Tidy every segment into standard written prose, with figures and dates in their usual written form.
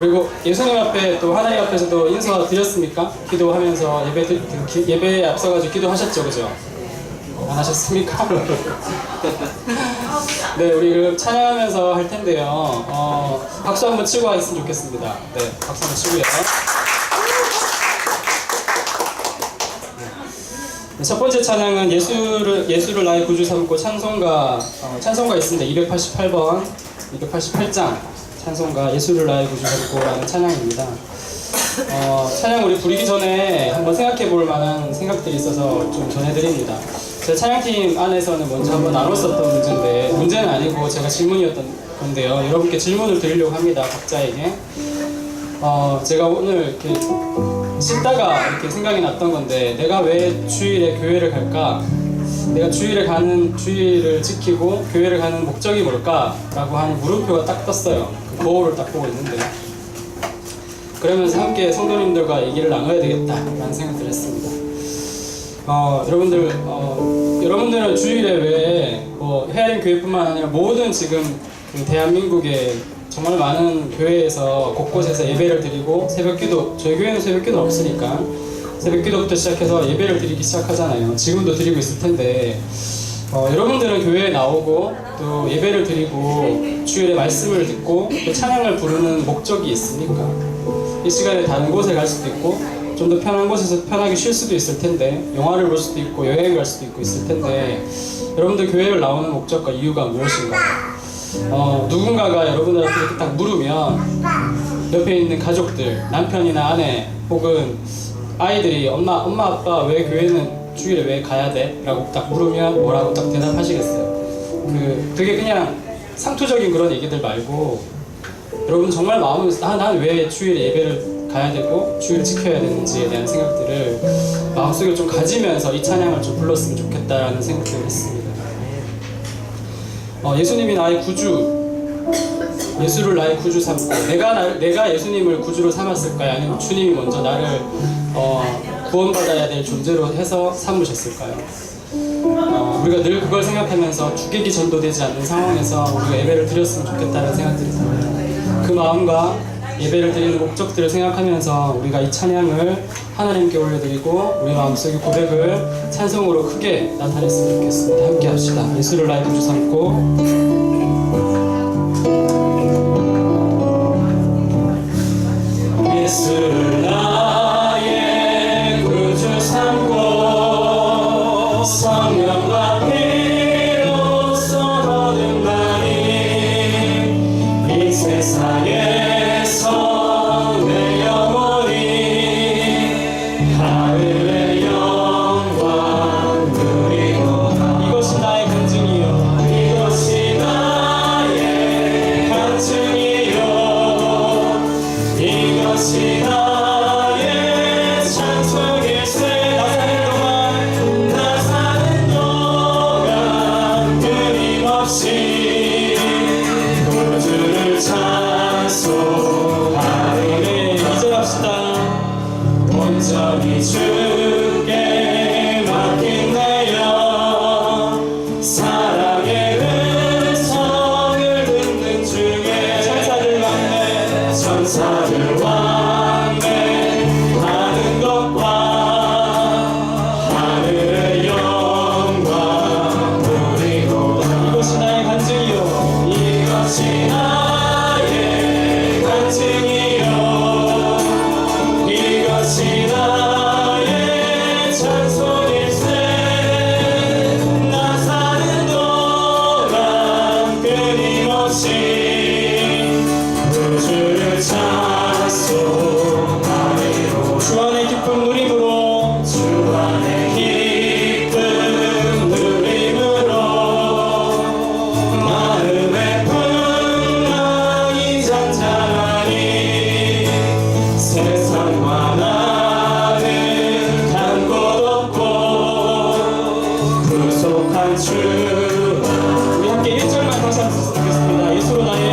그리고 예수님 앞에 또 하나님 앞에서도 인사 드렸습니까? 기도하면서 예배에 앞서가지고 기도하셨죠, 그죠? 안 하셨습니까? 네, 우리 그럼 찬양하면서 할 텐데요. 박수 한번 치고 했으면 좋겠습니다. 네, 박수 한번 치고요. 네, 첫 번째 찬양은 예수를 나의 구주 삼고 찬송가 있습니다. 288번, 288장. 찬송가 예수를 나의 구주 삼고라는 찬양입니다. 찬양 우리 부르기 전에 한번 생각해 볼 만한 생각들이 있어서 좀 전해드립니다. 제 찬양팀 안에서는 먼저 한번 나눴었던 문제인데, 문제는 아니고 제가 질문이었던 건데요. 여러분께 질문을 드리려고 합니다. 각자에게. 제가 오늘 이렇게 씻다가 이렇게 생각이 났던 건데, 내가 왜 주일에 교회를 갈까? 내가 주일을 지키고 교회를 가는 목적이 뭘까? 라고 하는 물음표가 딱 떴어요. 그 거울을 딱 보고 있는데, 그러면서 함께 성도님들과 얘기를 나눠야 되겠다라는 생각을 했습니다. 여러분들은 주일에 왜 헤아린 교회뿐만 아니라 모든 지금 그 대한민국의 정말 많은 교회에서 곳곳에서 예배를 드리고 새벽기도, 저희 교회는 새벽기도는 없으니까 새벽기도부터 시작해서 예배를 드리기 시작하잖아요. 지금도 드리고 있을 텐데, 여러분들은 교회에 나오고 또 예배를 드리고 주일에 말씀을 듣고 또 찬양을 부르는 목적이 있습니까? 이 시간에 다른 곳에 갈 수도 있고 좀 더 편한 곳에서 편하게 쉴 수도 있을 텐데, 영화를 볼 수도 있고 여행을 갈 수도 있고 있을 텐데, 여러분들 교회를 나오는 목적과 이유가 무엇인가요? 누군가가 여러분들한테 이렇게 딱 물으면 옆에 있는 가족들, 남편이나 아내 혹은 아이들이 엄마 아빠 왜 교회는 주일에 왜 가야 돼? 라고 딱 물으면 뭐라고 딱 대답하시겠어요? 되게 그냥 상투적인 그런 얘기들 말고, 여러분 정말 마음에서 난 왜 주일에 예배를 가야 되고 주일을 지켜야 되는지에 대한 생각들을 마음속에 좀 가지면서 이 찬양을 좀 불렀으면 좋겠다라는 생각을 했습니다. 예수님이 나의 구주, 예수를 나의 구주 삼고, 내가 예수님을 구주로 삼았을까요? 아니면 주님이 먼저 나를 구원받아야 될 존재로 해서 삼으셨을까요? 우리가 늘 그걸 생각하면서 주객이 전도되지 않는 상황에서 우리가 예배를 드렸으면 좋겠다는 생각들이 듭니다. 그 마음과 예배를 드리는 목적들을 생각하면서 우리가 이 찬양을 하나님께 올려드리고 우리 마음속의 고백을 찬송으로 크게 나타냈으면 좋겠습니다. 함께 합시다. 예수를 나의 구주 삼고. 예수를 나의 구주 삼고 성령과 피로써 얻은 나니 이 세상에서 내 영혼이 하늘의 영광 누리도다. 이것이 나의 간증이요, 이것이 나의 간증이요, 이것이 나의 찬송일세. 나 사는 동안 끊임없이 구주를 찬송하리니. 이제 합시다. 온전히 주께 맡긴 내 영, 사랑의 음성을 듣는 중에 천사들 왕래하는 것과 하늘의 영광 누리도다. 이것이 나의 간증이요, 이것이 나의 간증이요, 이것이 나의 찬송일세. 나 사는 동안 끊임없이 구주를 찬송하리로. 주 안의 기쁨 누림으로, 주 안의 기쁨 누림으로 마음의 풍랑이 잔잔하니 세상과 나는 간 곳 없고 구속한 주. 우리 함께 1절만 다시 한번 쓰겠습니다. 예수로 나의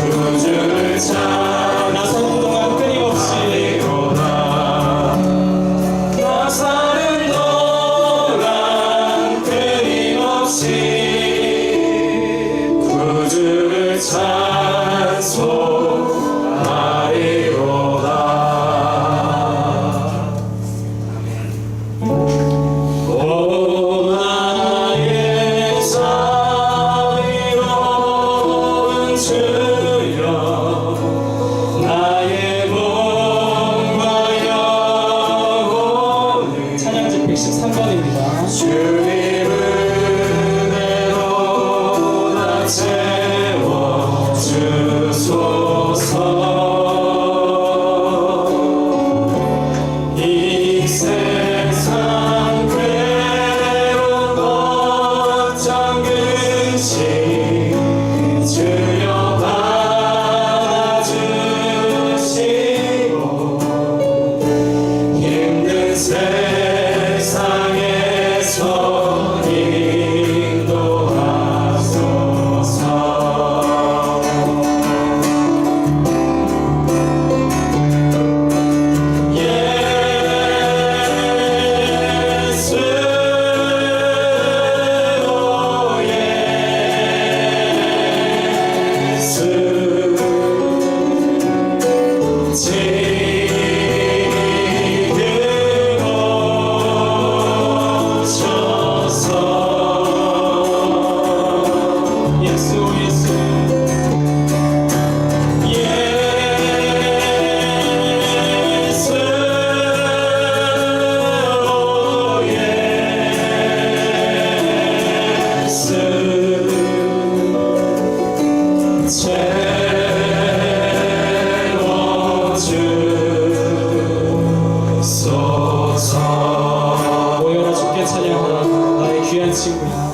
구주를 찾아 나서는 동안 끊임없이 나 사는 동안 끊임없이 구주를 찬송하리로다. 오 나의 자유로운 주여 나의 몸과 영혼을 찬양지 113번입니다. 주님 은혜로 다 채워주소서. 이 세상 괴로운 걱정 근심 주여 받아주시고 힘든 세상에서 인도하소서. 예수 모여라 주께 찬양하라 나의 귀한 친구야.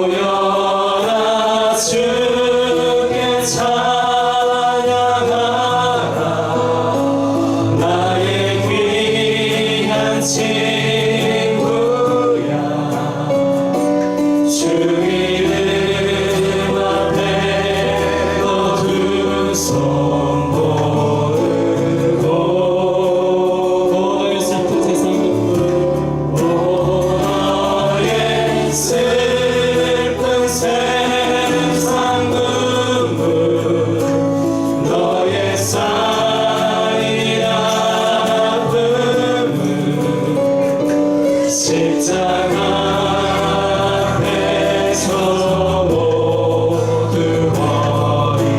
모여라 주께 찬양하라 나의 귀한 친구야. 주 이름 앞에 두 손 모으고 너의 슬픈 세상 눈물 너의 슬픈 세상 눈물 너의 쌓인 아픔을 십자가 앞에서 모두 버리고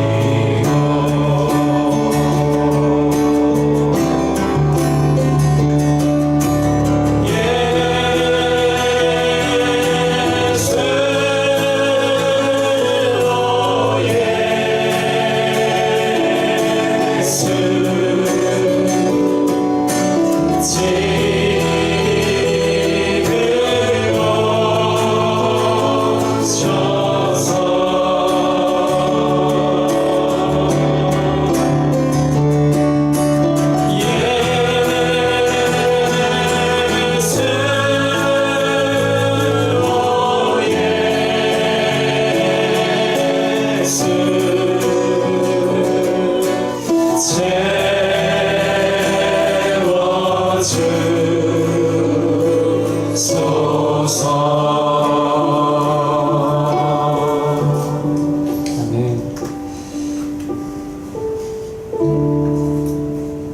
예수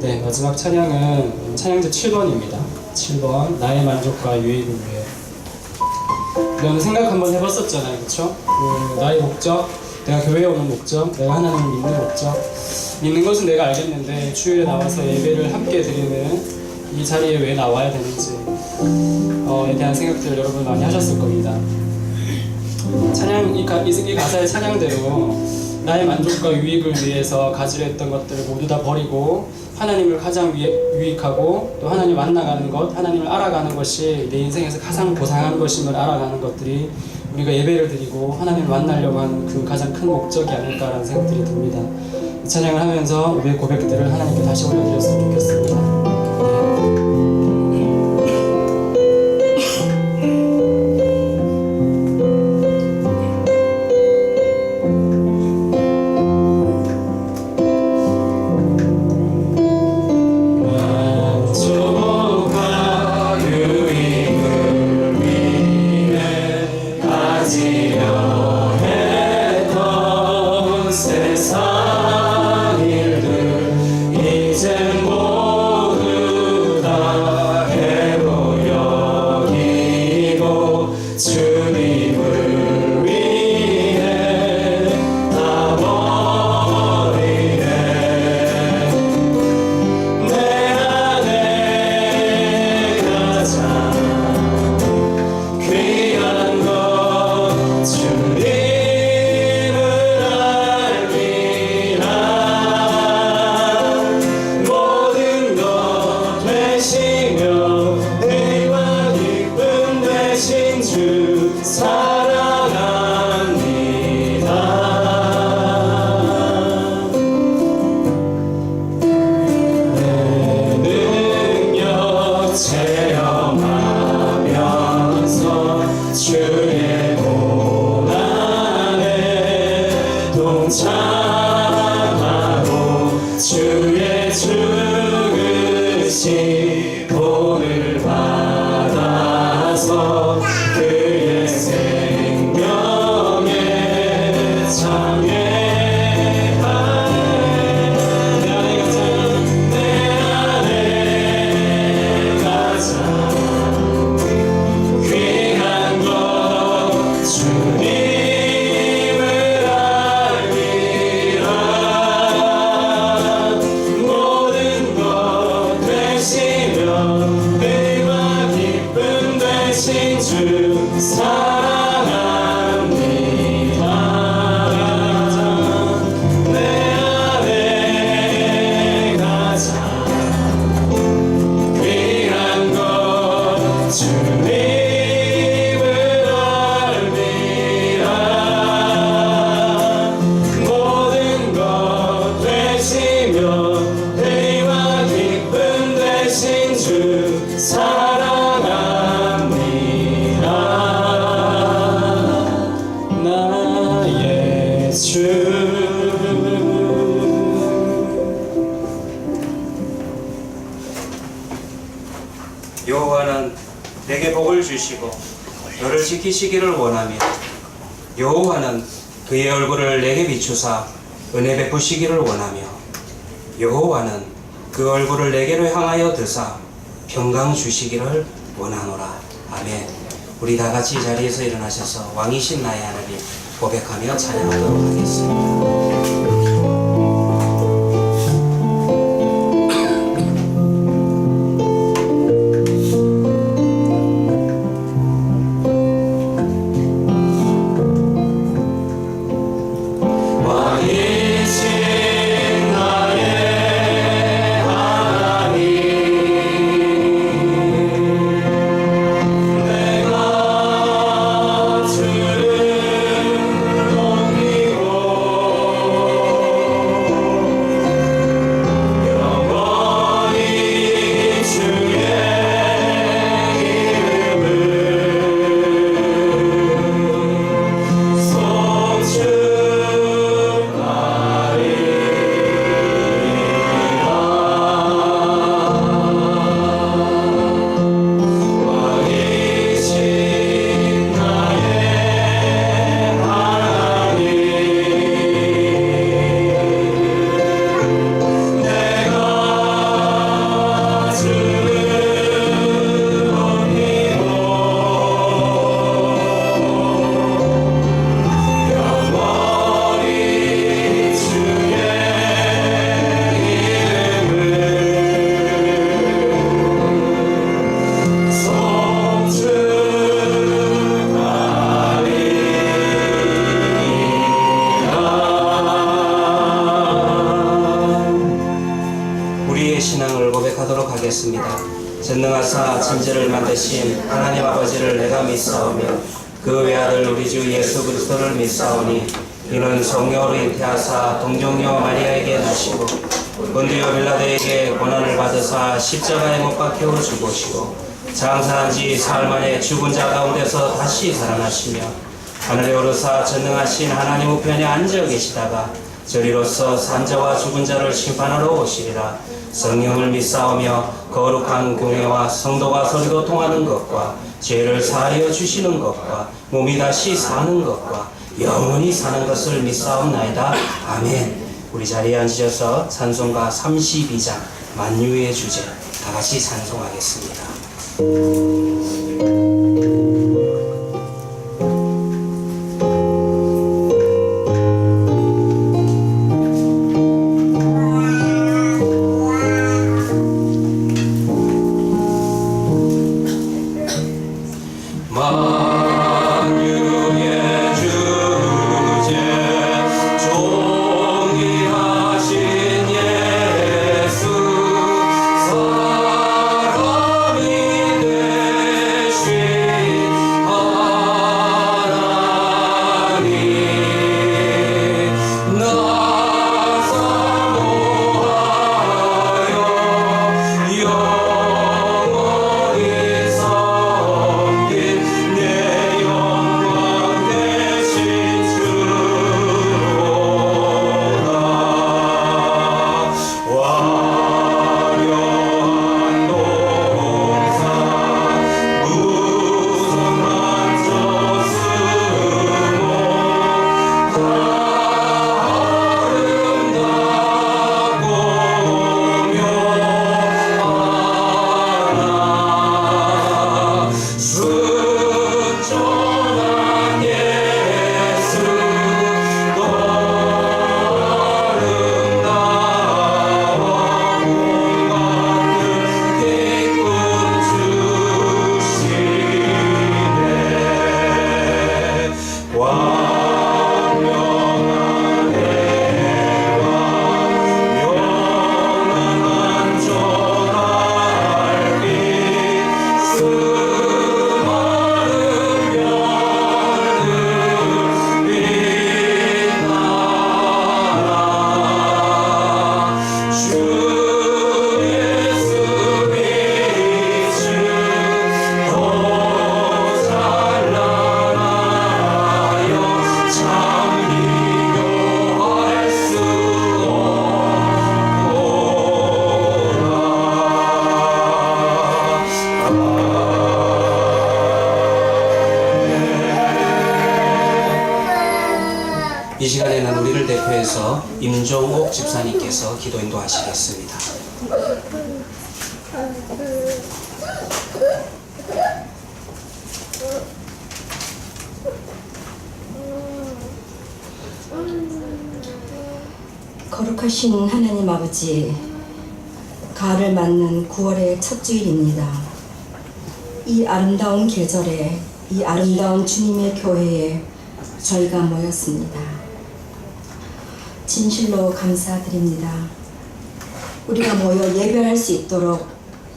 네, 마지막 찬양은 찬양지 7번입니다. 7번 나의 만족과 유익을 위해. 이런 생각 한번 해봤었잖아요, 그렇죠? 나의 목적, 내가 교회에 오는 목적, 내가 하나님을 믿는 목적. 믿는 것은 내가 알겠는데 주일에 나와서 예배를 함께 드리는 이 자리에 왜 나와야 되는지에 대한 생각들을 여러분 많이 하셨을 겁니다. 찬양 이 가사의 찬양대로 나의 만족과 유익을 위해서 가지려 했던 것들을 모두 다 버리고 하나님을 가장 유익하고 또 하나님 만나가는 것, 하나님을 알아가는 것이 내 인생에서 가장 보상한 것임을 알아가는 것들이 우리가 예배를 드리고 하나님을 만나려고 하는 그 가장 큰 목적이 아닐까라는 생각들이 듭니다. 이 찬양을 하면서 우리의 고백들을 하나님께 다시 올려드렸으면 좋겠습니다. 주님을 위해 다 버리네. 내 안에 가장 귀한 것 주님을 알리라. 모든 것 되시며 의와 기쁨 되신 주 사랑합니다. 내 능력 체험하면서 주의 고난에 동참하고 주의 죽으신 본을 받아서 그의 생명에 참여하네. 내 안에 가장 귀한 것 주님을 알리라. 모든 것 되시며 의와 기쁨 되신 주 사랑합니다. 내 안에 가장 귀한 것 주님을 알리라. 모든 것 되시며 의와 기쁨 되신 주 사랑합니다. 나의 주. 여호와는 내게 복을 주시고 너를 지키시기를 원하며 여호와는 그의 얼굴을 내게 비추사 은혜 베푸시기를 원하며 여호와는 그 얼굴을 내게로 향하여 드사 평강 주시기를 원하노라. 아멘. 우리 다 같이 이 자리에서 일어나셔서 왕이신 나의 하나님 고백하며 찬양하도록 하겠습니다. 왕이신 나의 하나님, 내가 주를 높이고 영원히 주의 이름을 왕이신 나의 하나님, 내가 주를 높이고 영원히 주의 우리의 신앙을 고백하도록 하겠습니다. 전능하사 천지를 만드신 하나님 아버지를 내가 믿사오며 그 외아들 우리 주 예수 그리스도를 믿사오니 이는 성령으로 잉태하사 동정녀 마리아에게 나시고 본디오 빌라도에게 고난을 받으사 십자가에 못 박혀 죽으시고 장사한 지 사흘 만에 죽은 자 가운데서 다시 살아나시며 하늘에 오르사 전능하신 하나님 우편에 앉아 계시다가 저리로서 산자와 죽은 자를 심판하러 오시리라. 성령을 믿사오며 거룩한 공회와 성도가 서로 통하는 것과 죄를 사하여 주시는 것과 몸이 다시 사는 것과 영원히 사는 것을 믿사옵나이다. 아멘. 우리 자리에 앉으셔서 찬송가 32장 만유의 주제 다 같이 찬송하겠습니다. 이 시간에는 우리를 대표해서 임종옥 집사님께서 기도 인도하시겠습니다. 거룩하신 하나님 아버지, 가을을 맞는 9월의 첫 주일입니다. 이 아름다운 계절에, 이 아름다운 주님의 교회에 저희가 모였습니다. 진실로 감사드립니다. 우리가 모여 예배할 수 있도록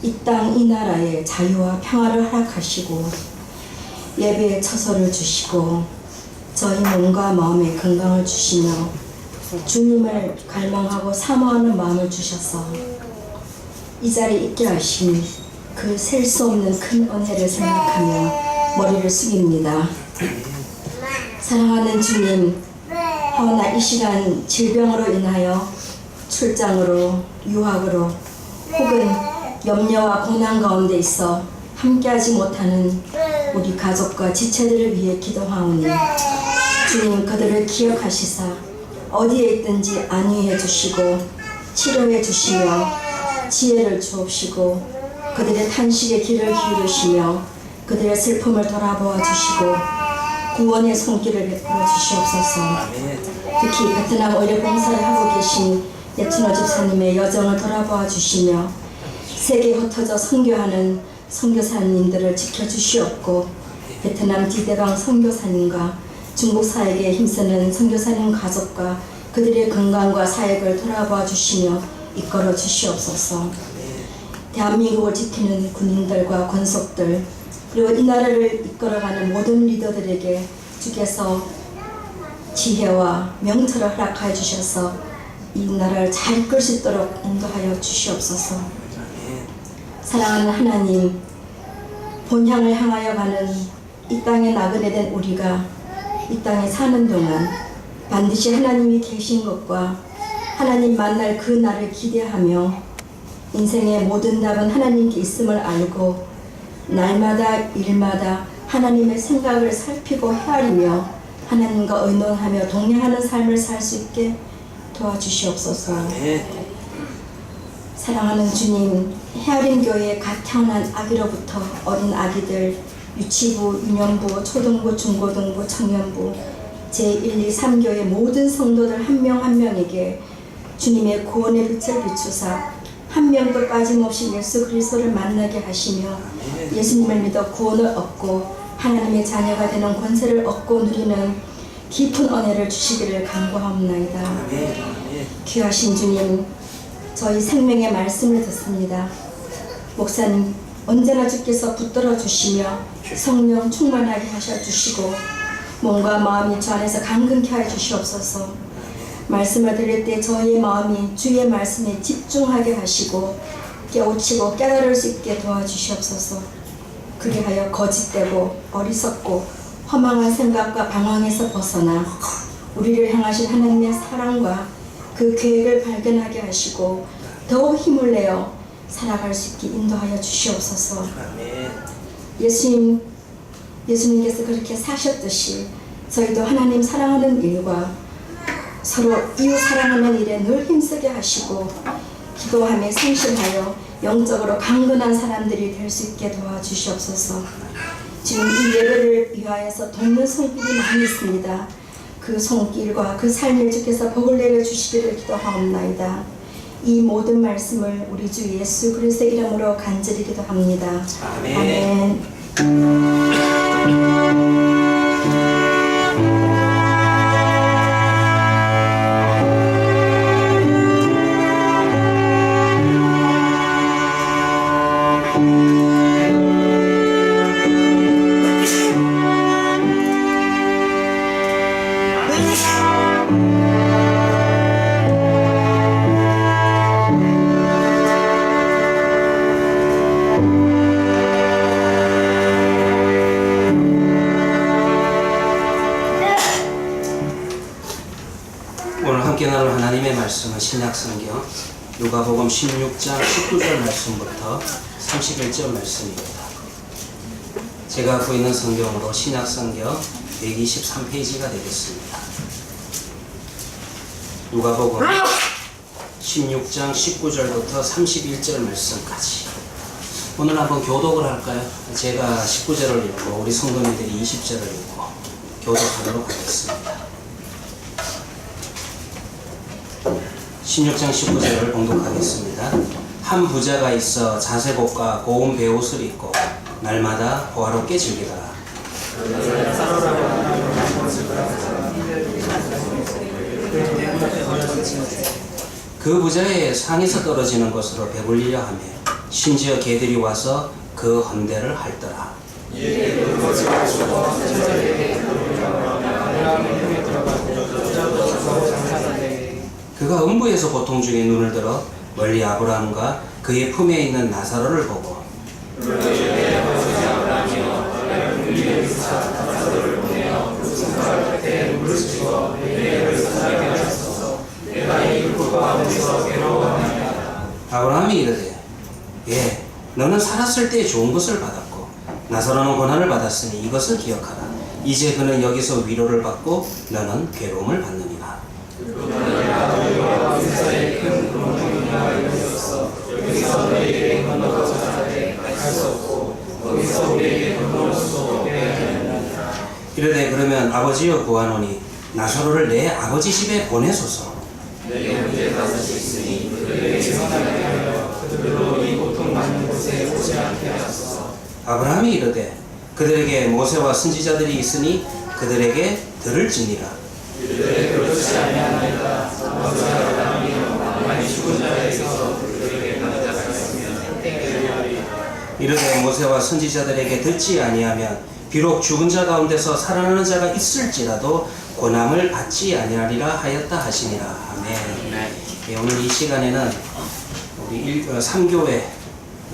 이 땅, 이 나라에 자유와 평화를 허락하시고 예배의 처소를 주시고 저희 몸과 마음에 건강을 주시며 주님을 갈망하고 사모하는 마음을 주셔서 이 자리에 있게 하신 그 셀 수 없는 큰 은혜를 생각하며 머리를 숙입니다. 사랑하는 주님, 하오나 이 시간 질병으로 인하여 출장으로, 유학으로 혹은 염려와 고난 가운데 있어 함께하지 못하는 우리 가족과 지체들을 위해 기도하오니 주님 그들을 기억하시사 어디에 있든지 안위해 주시고 치료해 주시며 지혜를 주옵시고 그들의 탄식의 길을 기울이시며 그들의 슬픔을 돌아보아 주시고 구원의 손길을 베풀어 주시옵소서. 특히 베트남 의료 봉사를 하고 계신 예춘호 집사님의 여정을 돌아보아 주시며 세계에 흩어져 선교하는 선교사님들을 지켜주시옵고 베트남 디대강 선교사님과 중국 사역에 힘쓰는 선교사님 가족과 그들의 건강과 사역을 돌아봐 주시며 이끌어 주시옵소서. 대한민국을 지키는 군인들과 권속들 그리고 이 나라를 이끌어가는 모든 리더들에게 주께서 지혜와 명철을 허락하여 주셔서 이 나라를 잘 이끌 수 있도록 인도하여 주시옵소서. 사랑하는 하나님, 본향을 향하여 가는 이 땅에 나그네 된 우리가 이 땅에 사는 동안 반드시 하나님이 계신 것과 하나님 만날 그 날을 기대하며 인생의 모든 답은 하나님께 있음을 알고 날마다 일마다 하나님의 생각을 살피고 헤아리며 하나님과 의논하며 동행하는 삶을 살 수 있게 도와주시옵소서. 사랑하는 주님, 헤아린 교회에 갓 태어난 아기로부터 어린 아기들, 유치부, 유년부, 초등부, 중고등부, 청년부, 제1, 2, 3교의 모든 성도들 한 명 한 명에게 주님의 구원의 빛을 비추사 한 명도 빠짐없이 예수 그리스도를 만나게 하시며 예수님을 믿어 구원을 얻고 하나님의 자녀가 되는 권세를 얻고 누리는 깊은 은혜를 주시기를 간구하옵나이다. 귀하신 주님, 저희 생명의 말씀을 듣습니다. 목사님, 언제나 주께서 붙들어 주시며 성령 충만하게 하셔 주시고 몸과 마음이 주 안에서 강건케 하여 주시옵소서. 말씀을 들을 때 저희의 마음이 주의 말씀에 집중하게 하시고 깨우치고 깨달을 수 있게 도와주시옵소서. 그리하여 거짓되고 어리석고 허망한 생각과 방황에서 벗어나 우리를 향하신 하나님의 사랑과 그 계획을 발견하게 하시고 더욱 힘을 내어 살아갈 수 있게 인도하여 주시옵소서. 예수님께서 그렇게 사셨듯이 저희도 하나님 사랑하는 일과 서로 이웃 사랑하는 일에 늘 힘쓰게 하시고 기도하며 성실하여 영적으로 강건한 사람들이 될 수 있게 도와주시옵소서. 지금 이 예배를 위하여서 돕는 손길이 많이 있습니다. 그 손길과 그 삶을 주께서 복을 내려주시기를 기도하옵나이다. 이 모든 말씀을 우리 주 예수 그리스도의 이름으로 간절히 기도합니다. 아멘. 함께 나눌 하나님의 말씀은 신약성경 누가복음 16장 19절 말씀부터 31절 말씀입니다. 제가 갖고 있는 성경으로 신약성경 123페이지가 되겠습니다. 누가복음 16장 19절부터 31절 말씀까지. 오늘 한번 교독을 할까요? 제가 19절을 읽고 우리 성도님들이 20절을 읽고 교독하도록 하겠습니다. 16장 19절을 봉독하겠습니다. 한 부자가 있어 자색옷과 고운 베옷을 입고 날마다 호화롭게 즐기더라. 그 부자의 상에서 떨어지는 것으로 배불리려 하며 심지어 개들이 와서 그 헌대를 핥더라. 그가 음부에서 고통 중에 눈을 들어 멀리 아브라함과 그의 품에 있는 나사로를 보고 아브라함이 이르되 예, 너는 살았을 때 좋은 것을 받았고 나사로는 고난을 받았으니 이것을 기억하라. 이제 그는 여기서 위로를 받고 너는 괴로움을 받느니라. 이르되 그러면 아버지여 구하노니 나사로를 내 아버지 집에 보내소서. 아브라함이 이르되 그들에게 모세와 선지자들이 있으니 그들에게 들을지니라. 이르되 모세와 선지자들에게 듣지 아니하면 비록 죽은 자 가운데서 살아나는 자가 있을지라도 고난을 받지 아니하리라 하였다 하시니라. 아멘. 예, 오늘 이 시간에는 우리 3교회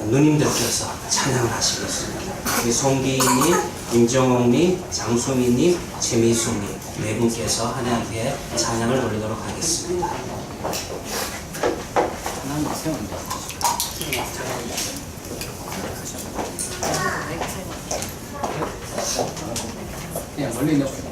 누님들께서 찬양을 하시겠습니다. 우리 송기희님, 임정옥님, 장수미님, 최미숙님 네 분께서 하나님께 찬양을 돌리도록 하겠습니다. 하나님 세운다. 그냥 멀리 넣고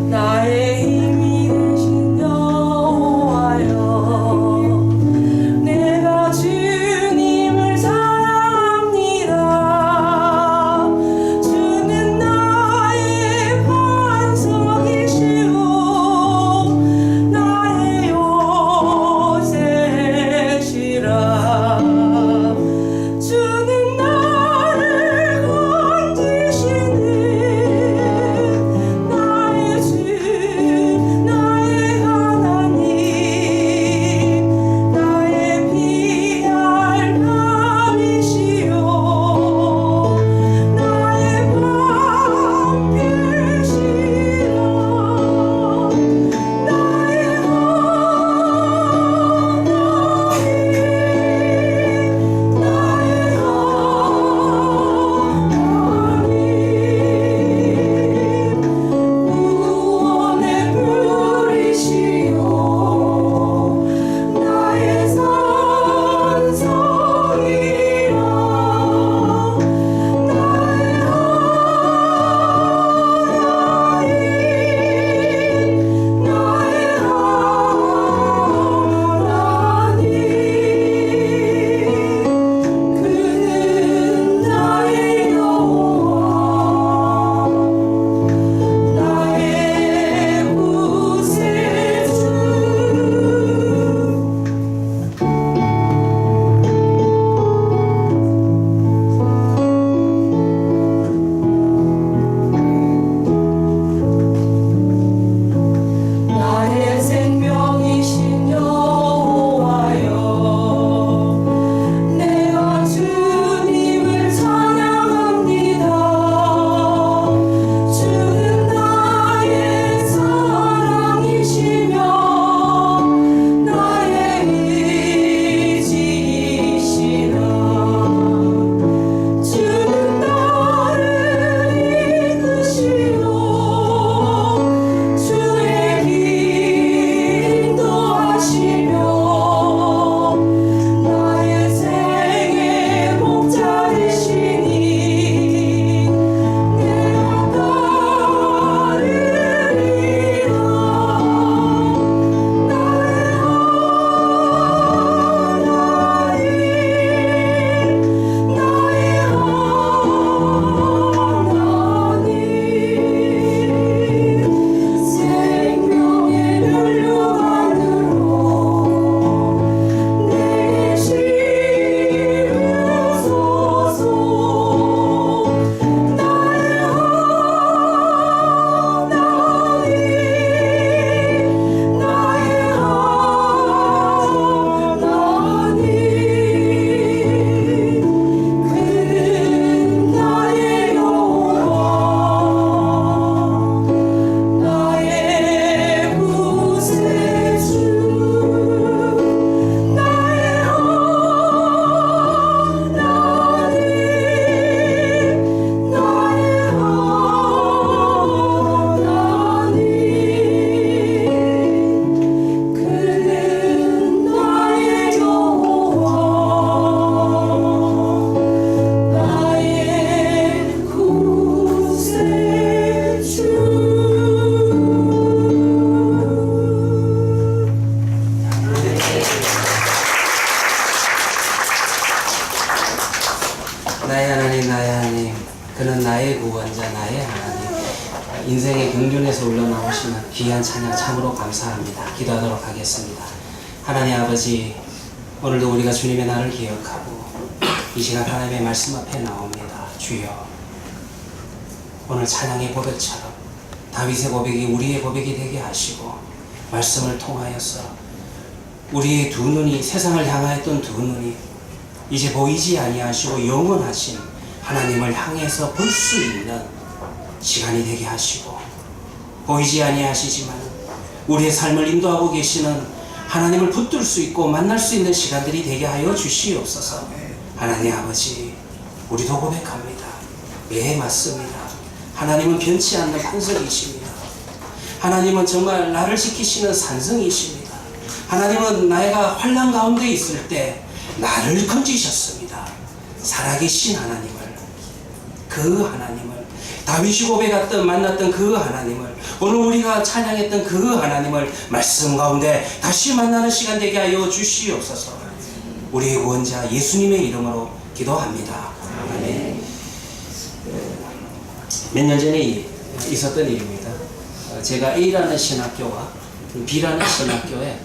나의 힘이 되신 여호와여 내가 주님을 사랑합니다. 주는 나의 나의 하나님, 나의 하나님, 그는 나의 구원자, 나의 하나님. 인생의 경륜에서 흘러나오시는 귀한 찬양 참으로 감사합니다. 기도하도록 하겠습니다. 하나님 아버지, 오늘도 우리가 주님의 날을 기억하고 이 시간 하나님의 말씀 앞에 나옵니다. 주여, 오늘 찬양의 고백처럼 다윗의 고백이 우리의 고백이 되게 하시고, 말씀을 통하여서 우리의 두 눈이, 세상을 향하였던 두 눈이 이제 보이지 아니하시고 영원하신 하나님을 향해서 볼 수 있는 시간이 되게 하시고, 보이지 아니하시지만 우리의 삶을 인도하고 계시는 하나님을 붙들 수 있고 만날 수 있는 시간들이 되게 하여 주시옵소서. 하나님 아버지, 우리도 고백합니다. 예, 맞습니다. 하나님은 변치 않는 반석이십니다. 하나님은 정말 나를 지키시는 산성이십니다. 하나님은 내가 환난 가운데 있을 때 나를 건지셨습니다. 살아계신 하나님을, 그 하나님을, 다윗이 고백했던 만났던 그 하나님을, 오늘 우리가 찬양했던 그 하나님을 말씀 가운데 다시 만나는 시간 되게 하여 주시옵소서. 우리의 구원자 예수님의 이름으로 기도합니다. 아멘. 몇 년 전에 있었던 일입니다. 제가 A라는 신학교와 B라는 신학교에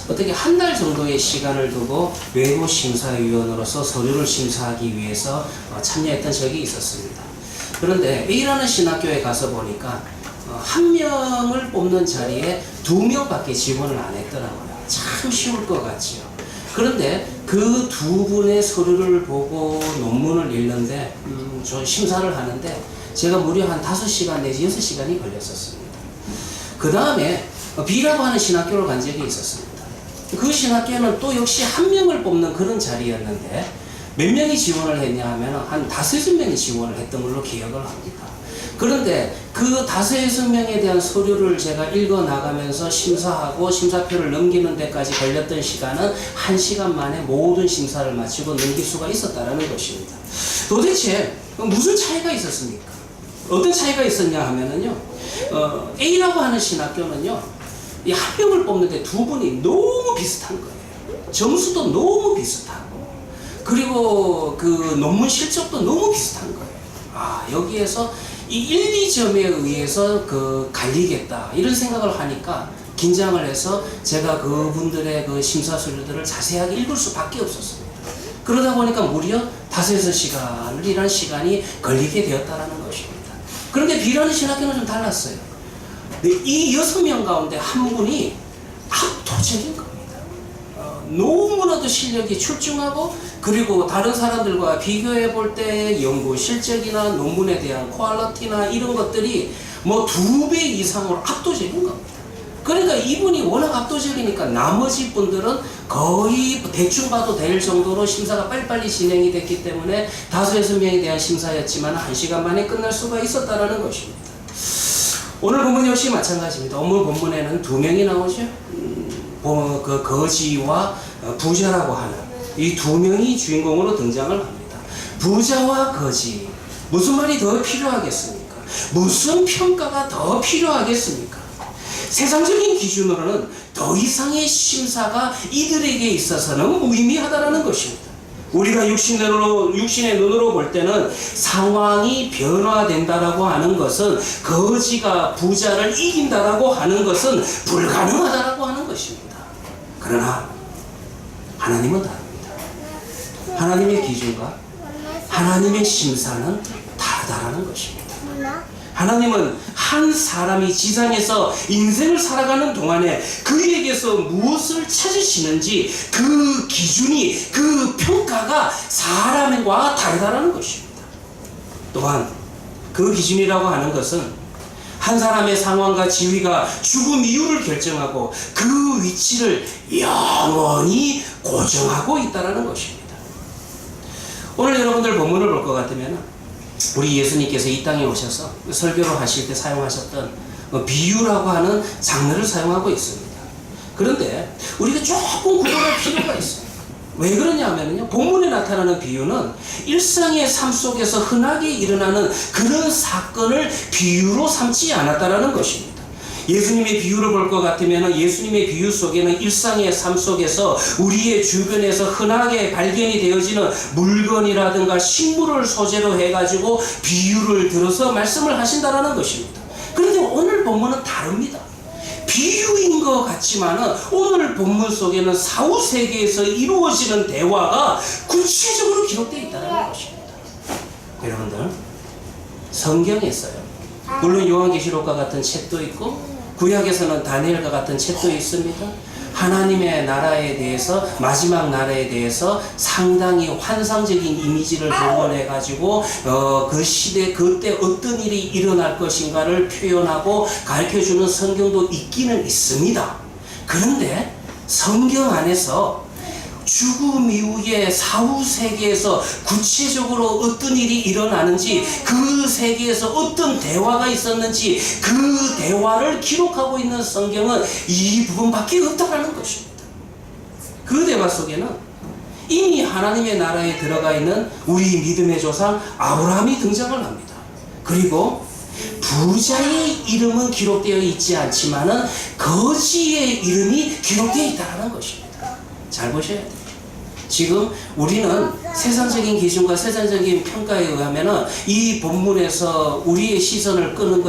어떻게 한 달 정도의 시간을 두고 외부 심사위원으로서 서류를 심사하기 위해서 참여했던 적이 있었습니다. 그런데 A라는 신학교에 가서 보니까 한 명을 뽑는 자리에 2명밖에 지원을 안 했더라고요. 참 쉬울 것 같지요. 그런데 그 두 분의 서류를 보고 논문을 읽는데 저 심사를 하는데 제가 무려 한 5시간 내지 6시간이 걸렸었습니다. 그 다음에 B라고 하는 신학교를 간 적이 있었습니다. 그 신학교는 또 역시 한 명을 뽑는 그런 자리였는데 몇 명이 지원을 했냐 하면 한 5-6명이 지원을 했던 걸로 기억을 합니다. 그런데 그 5-6명에 대한 서류를 제가 읽어 나가면서 심사하고 심사표를 넘기는 데까지 걸렸던 시간은 1시간 만에 모든 심사를 마치고 넘길 수가 있었다는 것입니다. 도대체 무슨 차이가 있었습니까? 어떤 차이가 있었냐 하면은요, A라고 하는 신학교는요, 이 한 명을 뽑는데 두 분이 너무 비슷한 거예요. 점수도 너무 비슷하고, 그리고 그 논문 실적도 너무 비슷한 거예요. 아, 여기에서 이 1, 2점에 의해서 갈리겠다 이런 생각을 하니까 긴장을 해서 제가 그분들의 그 심사 서류들을 자세하게 읽을 수밖에 없었습니다. 그러다 보니까 무려 5-6시간이라는 시간이 걸리게 되었다는 것입니다. 그런데 B라는 신학교는 좀 달랐어요. 이 6명 가운데 한 분이 압도적인 겁니다. 너무나도 실력이 출중하고, 그리고 다른 사람들과 비교해 볼 때 연구 실적이나 논문에 대한 퀄리티나 이런 것들이 뭐 2배 이상으로 압도적인 겁니다. 그러니까 이분이 워낙 압도적이니까 나머지 분들은 거의 대충 봐도 될 정도로 심사가 빨리빨리 진행이 됐기 때문에 5-6명에 대한 심사였지만 1시간 만에 끝날 수가 있었다는 것입니다. 오늘 본문 역시 마찬가지입니다. 오늘 본문에는 2명이 나오죠. 그 거지와 부자라고 하는 이 2명이 주인공으로 등장을 합니다. 부자와 거지, 무슨 말이 더 필요하겠습니까? 무슨 평가가 더 필요하겠습니까? 세상적인 기준으로는 더 이상의 심사가 이들에게 있어서는 무의미하다는 것입니다. 우리가 육신의 눈으로 볼 때는 상황이 변화된다라고 하는 것은, 거지가 부자를 이긴다라고 하는 것은 불가능하다라고 하는 것입니다. 그러나 하나님은 다릅니다. 하나님의 기준과 하나님의 심사는 다르다라는 것입니다. 하나님은 한 사람이 지상에서 인생을 살아가는 동안에 그에게서 무엇을 찾으시는지 그 기준이, 그 평가가 사람과 다르다는 것입니다. 또한 그 기준이라고 하는 것은 한 사람의 상황과 지위가 죽음 이유를 결정하고 그 위치를 영원히 고정하고 있다는 것입니다. 오늘 여러분들 본문을 볼 것 같으면 우리 예수님께서 이 땅에 오셔서 설교를 하실 때 사용하셨던 비유라고 하는 장르를 사용하고 있습니다. 그런데 우리가 조금 구분할 필요가 있어요. 왜 그러냐면요, 본문에 나타나는 비유는 일상의 삶 속에서 흔하게 일어나는 그런 사건을 비유로 삼지 않았다는 것입니다. 예수님의 비유를 볼 것 같으면 예수님의 비유 속에는 일상의 삶 속에서 우리의 주변에서 흔하게 발견이 되어지는 물건이라든가 식물을 소재로 해가지고 비유를 들어서 말씀을 하신다라는 것입니다. 그런데 오늘 본문은 다릅니다. 비유인 것 같지만은 오늘 본문 속에는 사후세계에서 이루어지는 대화가 구체적으로 기록되어 있다는 것입니다. 여러분들, 성경에서요, 물론 요한계시록과 같은 책도 있고 구약에서는 다니엘과 같은 책도 있습니다. 하나님의 나라에 대해서, 마지막 나라에 대해서 상당히 환상적인 이미지를 동원해 가지고 그 시대 그때 어떤 일이 일어날 것인가를 표현하고 가르쳐주는 성경도 있기는 있습니다. 그런데 성경 안에서 죽음 이후에 사후 세계에서 구체적으로 어떤 일이 일어나는지, 그 세계에서 어떤 대화가 있었는지 그 대화를 기록하고 있는 성경은 이 부분밖에 없다는 것입니다. 그 대화 속에는 이미 하나님의 나라에 들어가 있는 우리 믿음의 조상 아브라함이 등장을 합니다. 그리고 부자의 이름은 기록되어 있지 않지만은 거지의 이름이 기록되어 있다는 것입니다. 잘 보셔야 돼요. 지금 우리는 세상적인 기준과 세상적인 평가에 의하면은 이 본문에서 우리의 시선을 끄는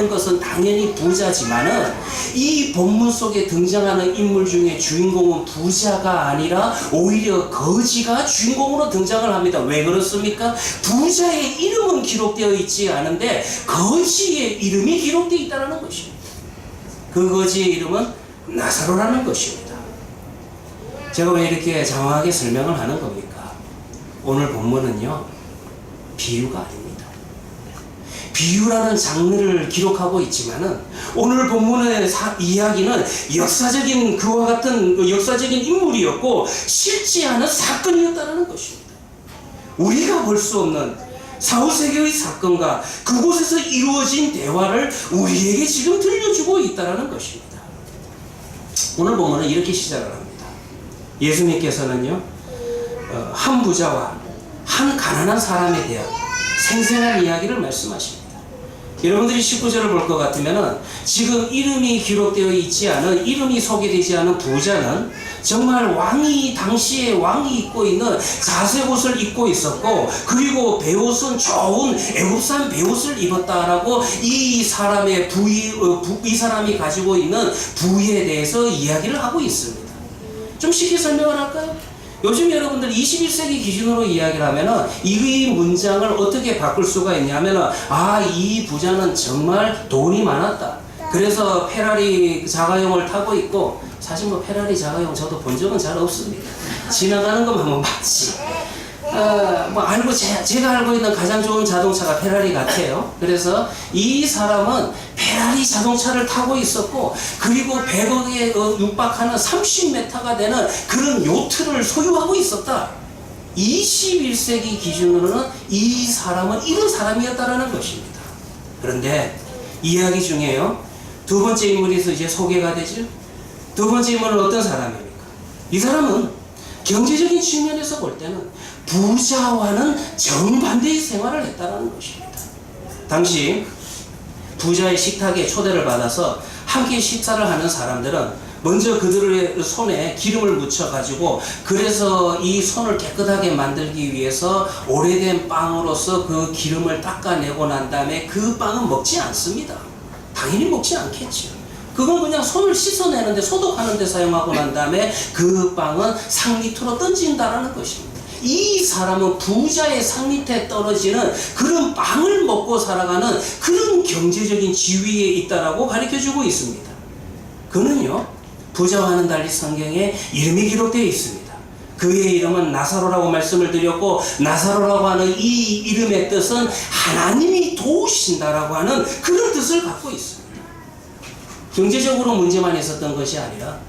것은 당연히 부자지만은 이 본문 속에 등장하는 인물 중에 주인공은 부자가 아니라 오히려 거지가 주인공으로 등장을 합니다. 왜 그렇습니까? 부자의 이름은 기록되어 있지 않은데 거지의 이름이 기록되어 있다는 것입니다. 그 거지의 이름은 나사로라는 것입니다. 제가 왜 이렇게 장황하게 설명을 하는 겁니까? 오늘 본문은요, 비유가 아닙니다. 비유라는 장르를 기록하고 있지만은 오늘 본문의 이야기는 역사적인 그와 같은 역사적인 인물이었고 실제 않은 사건이었다는 것입니다. 우리가 볼 수 없는 사후세계의 사건과 그곳에서 이루어진 대화를 우리에게 지금 들려주고 있다는 것입니다. 오늘 본문은 이렇게 시작을 합니다. 예수님께서는요, 한 부자와 한 가난한 사람에 대한 생생한 이야기를 말씀하십니다. 여러분들이 19절을 볼 것 같으면은 지금 이름이 기록되어 있지 않은, 이름이 소개되지 않은 부자는 정말 당시에 왕이 입고 있는 자색 옷을 입고 있었고, 그리고 배옷은 좋은 애국산 배옷을 입었다라고 이 사람의 이 사람이 가지고 있는 부에 대해서 이야기를 하고 있습니다. 좀 쉽게 설명을 할까요? 요즘 여러분들 21세기 기준으로 이야기를 하면은 이 문장을 어떻게 바꿀 수가 있냐면은, 이 부자는 정말 돈이 많았다. 그래서 페라리 자가용을 타고 있고, 사실 뭐 페라리 자가용 저도 본 적은 잘 없습니다. 지나가는 것만 한번 봤지. 제가 알고 있는 가장 좋은 자동차가 페라리 같아요. 그래서 이 사람은 페라리 자동차를 타고 있었고, 그리고 100억에 육박하는 30m가 되는 그런 요트를 소유하고 있었다. 21세기 기준으로는 이 사람은 이런 사람이었다라는 것입니다. 그런데 이야기 중에요, 두 번째 인물이 이제 소개가 되죠. 두 번째 인물은 어떤 사람입니까? 이 사람은 경제적인 측면에서 볼 때는 부자와는 정반대의 생활을 했다는 것입니다. 당시 부자의 식탁에 초대를 받아서 함께 식사를 하는 사람들은 먼저 그들의 손에 기름을 묻혀가지고, 그래서 이 손을 깨끗하게 만들기 위해서 오래된 빵으로서 그 기름을 닦아내고 난 다음에 그 빵은 먹지 않습니다. 당연히 먹지 않겠죠. 그건 그냥 손을 씻어내는데, 소독하는 데 사용하고 난 다음에 그 빵은 상 밑으로 던진다라는 것입니다. 이 사람은 부자의 상 밑에 떨어지는 그런 빵을 먹고 살아가는 그런 경제적인 지위에 있다라고 가르쳐주고 있습니다. 그는요, 부자와는 달리 성경에 이름이 기록되어 있습니다. 그의 이름은 나사로라고 말씀을 드렸고, 나사로라고 하는 이 이름의 뜻은 하나님이 도우신다라고 하는 그런 뜻을 갖고 있습니다. 경제적으로 문제만 있었던 것이 아니라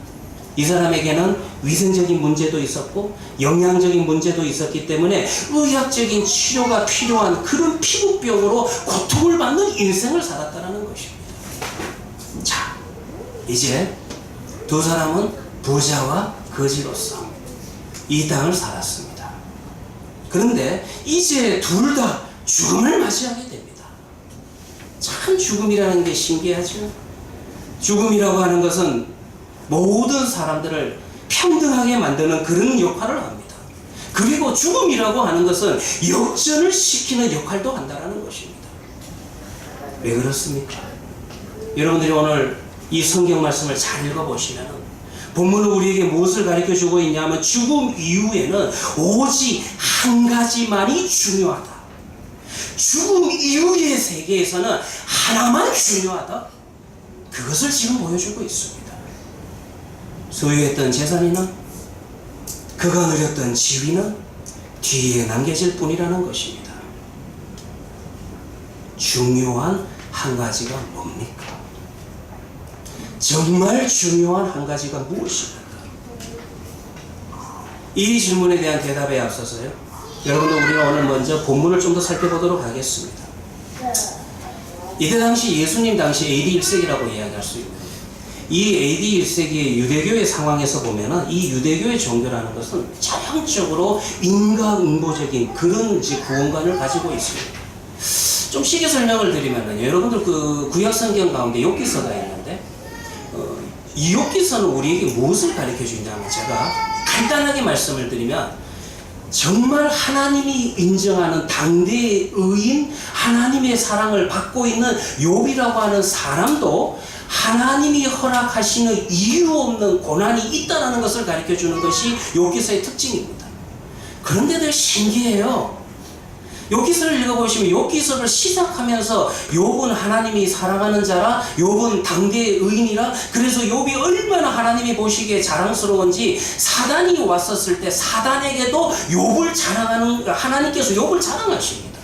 이 사람에게는 위생적인 문제도 있었고 영양적인 문제도 있었기 때문에 의학적인 치료가 필요한 그런 피부병으로 고통을 받는 인생을 살았다는 것입니다. 자, 이제 두 사람은 부자와 거지로서 이 땅을 살았습니다. 그런데 이제 둘 다 죽음을 맞이하게 됩니다. 참 죽음이라는 게 신기하죠. 죽음이라고 하는 것은 모든 사람들을 평등하게 만드는 그런 역할을 합니다. 그리고 죽음이라고 하는 것은 역전을 시키는 역할도 한다는 것입니다. 왜 그렇습니까? 여러분들이 오늘 이 성경 말씀을 잘 읽어보시면 본문은 우리에게 무엇을 가르쳐주고 있냐면 죽음 이후에는 오직 한 가지만이 중요하다. 죽음 이후의 세계에서는 하나만 중요하다. 그것을 지금 보여주고 있습니다. 소유했던 재산이나 그가 누렸던 지위는 뒤에 남겨질 뿐이라는 것입니다. 중요한 한 가지가 뭡니까? 정말 중요한 한 가지가 무엇입니까? 이 질문에 대한 대답에 앞서서요, 여러분들 우리가 오늘 먼저 본문을 좀 더 살펴보도록 하겠습니다. 이때 당시 예수님 당시 AD 1세기라고 이야기할 수 있는 이 AD 1세기의 유대교의 상황에서 보면은 이 유대교의 종교라는 것은 전형적으로 인과응보적인 그런 구원관을 가지고 있습니다. 좀 쉽게 설명을 드리면은 여러분들 그 구약 성경 가운데 욥기서가 있는데 이 욥기서는 우리에게 무엇을 가르쳐 주냐면 제가 간단하게 말씀을 드리면 정말 하나님이 인정하는 당대의 의인, 하나님의 사랑을 받고 있는 욥이라고 하는 사람도 하나님이 허락하시는 이유 없는 고난이 있다는 것을 가르쳐 주는 것이 욥기서의 특징입니다. 그런데 늘 신기해요. 욥기서를 읽어보시면 욥기서를 시작하면서 욥은 하나님이 사랑하는 자라, 욥은 당대의 의인이라, 그래서 욥이 얼마나 하나님이 보시기에 자랑스러운지 사단이 왔었을 때 사단에게도 욥을 자랑하는, 하나님께서 욥을 자랑하십니다.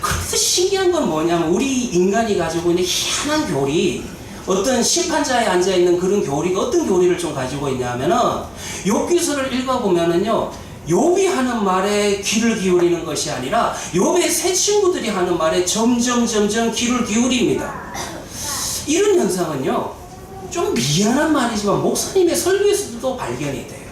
그런데 신기한 건 뭐냐면 우리 인간이 가지고 있는 희한한 교리, 어떤 심판자에 앉아있는 그런 교리가 어떤 교리를 좀 가지고 있냐면은 욥기서를 읽어보면은요, 욥이 하는 말에 귀를 기울이는 것이 아니라 욥의 새 친구들이 하는 말에 점점 귀를 기울입니다. 이런 현상은요, 좀 미안한 말이지만 목사님의 설교에서도 발견이 돼요.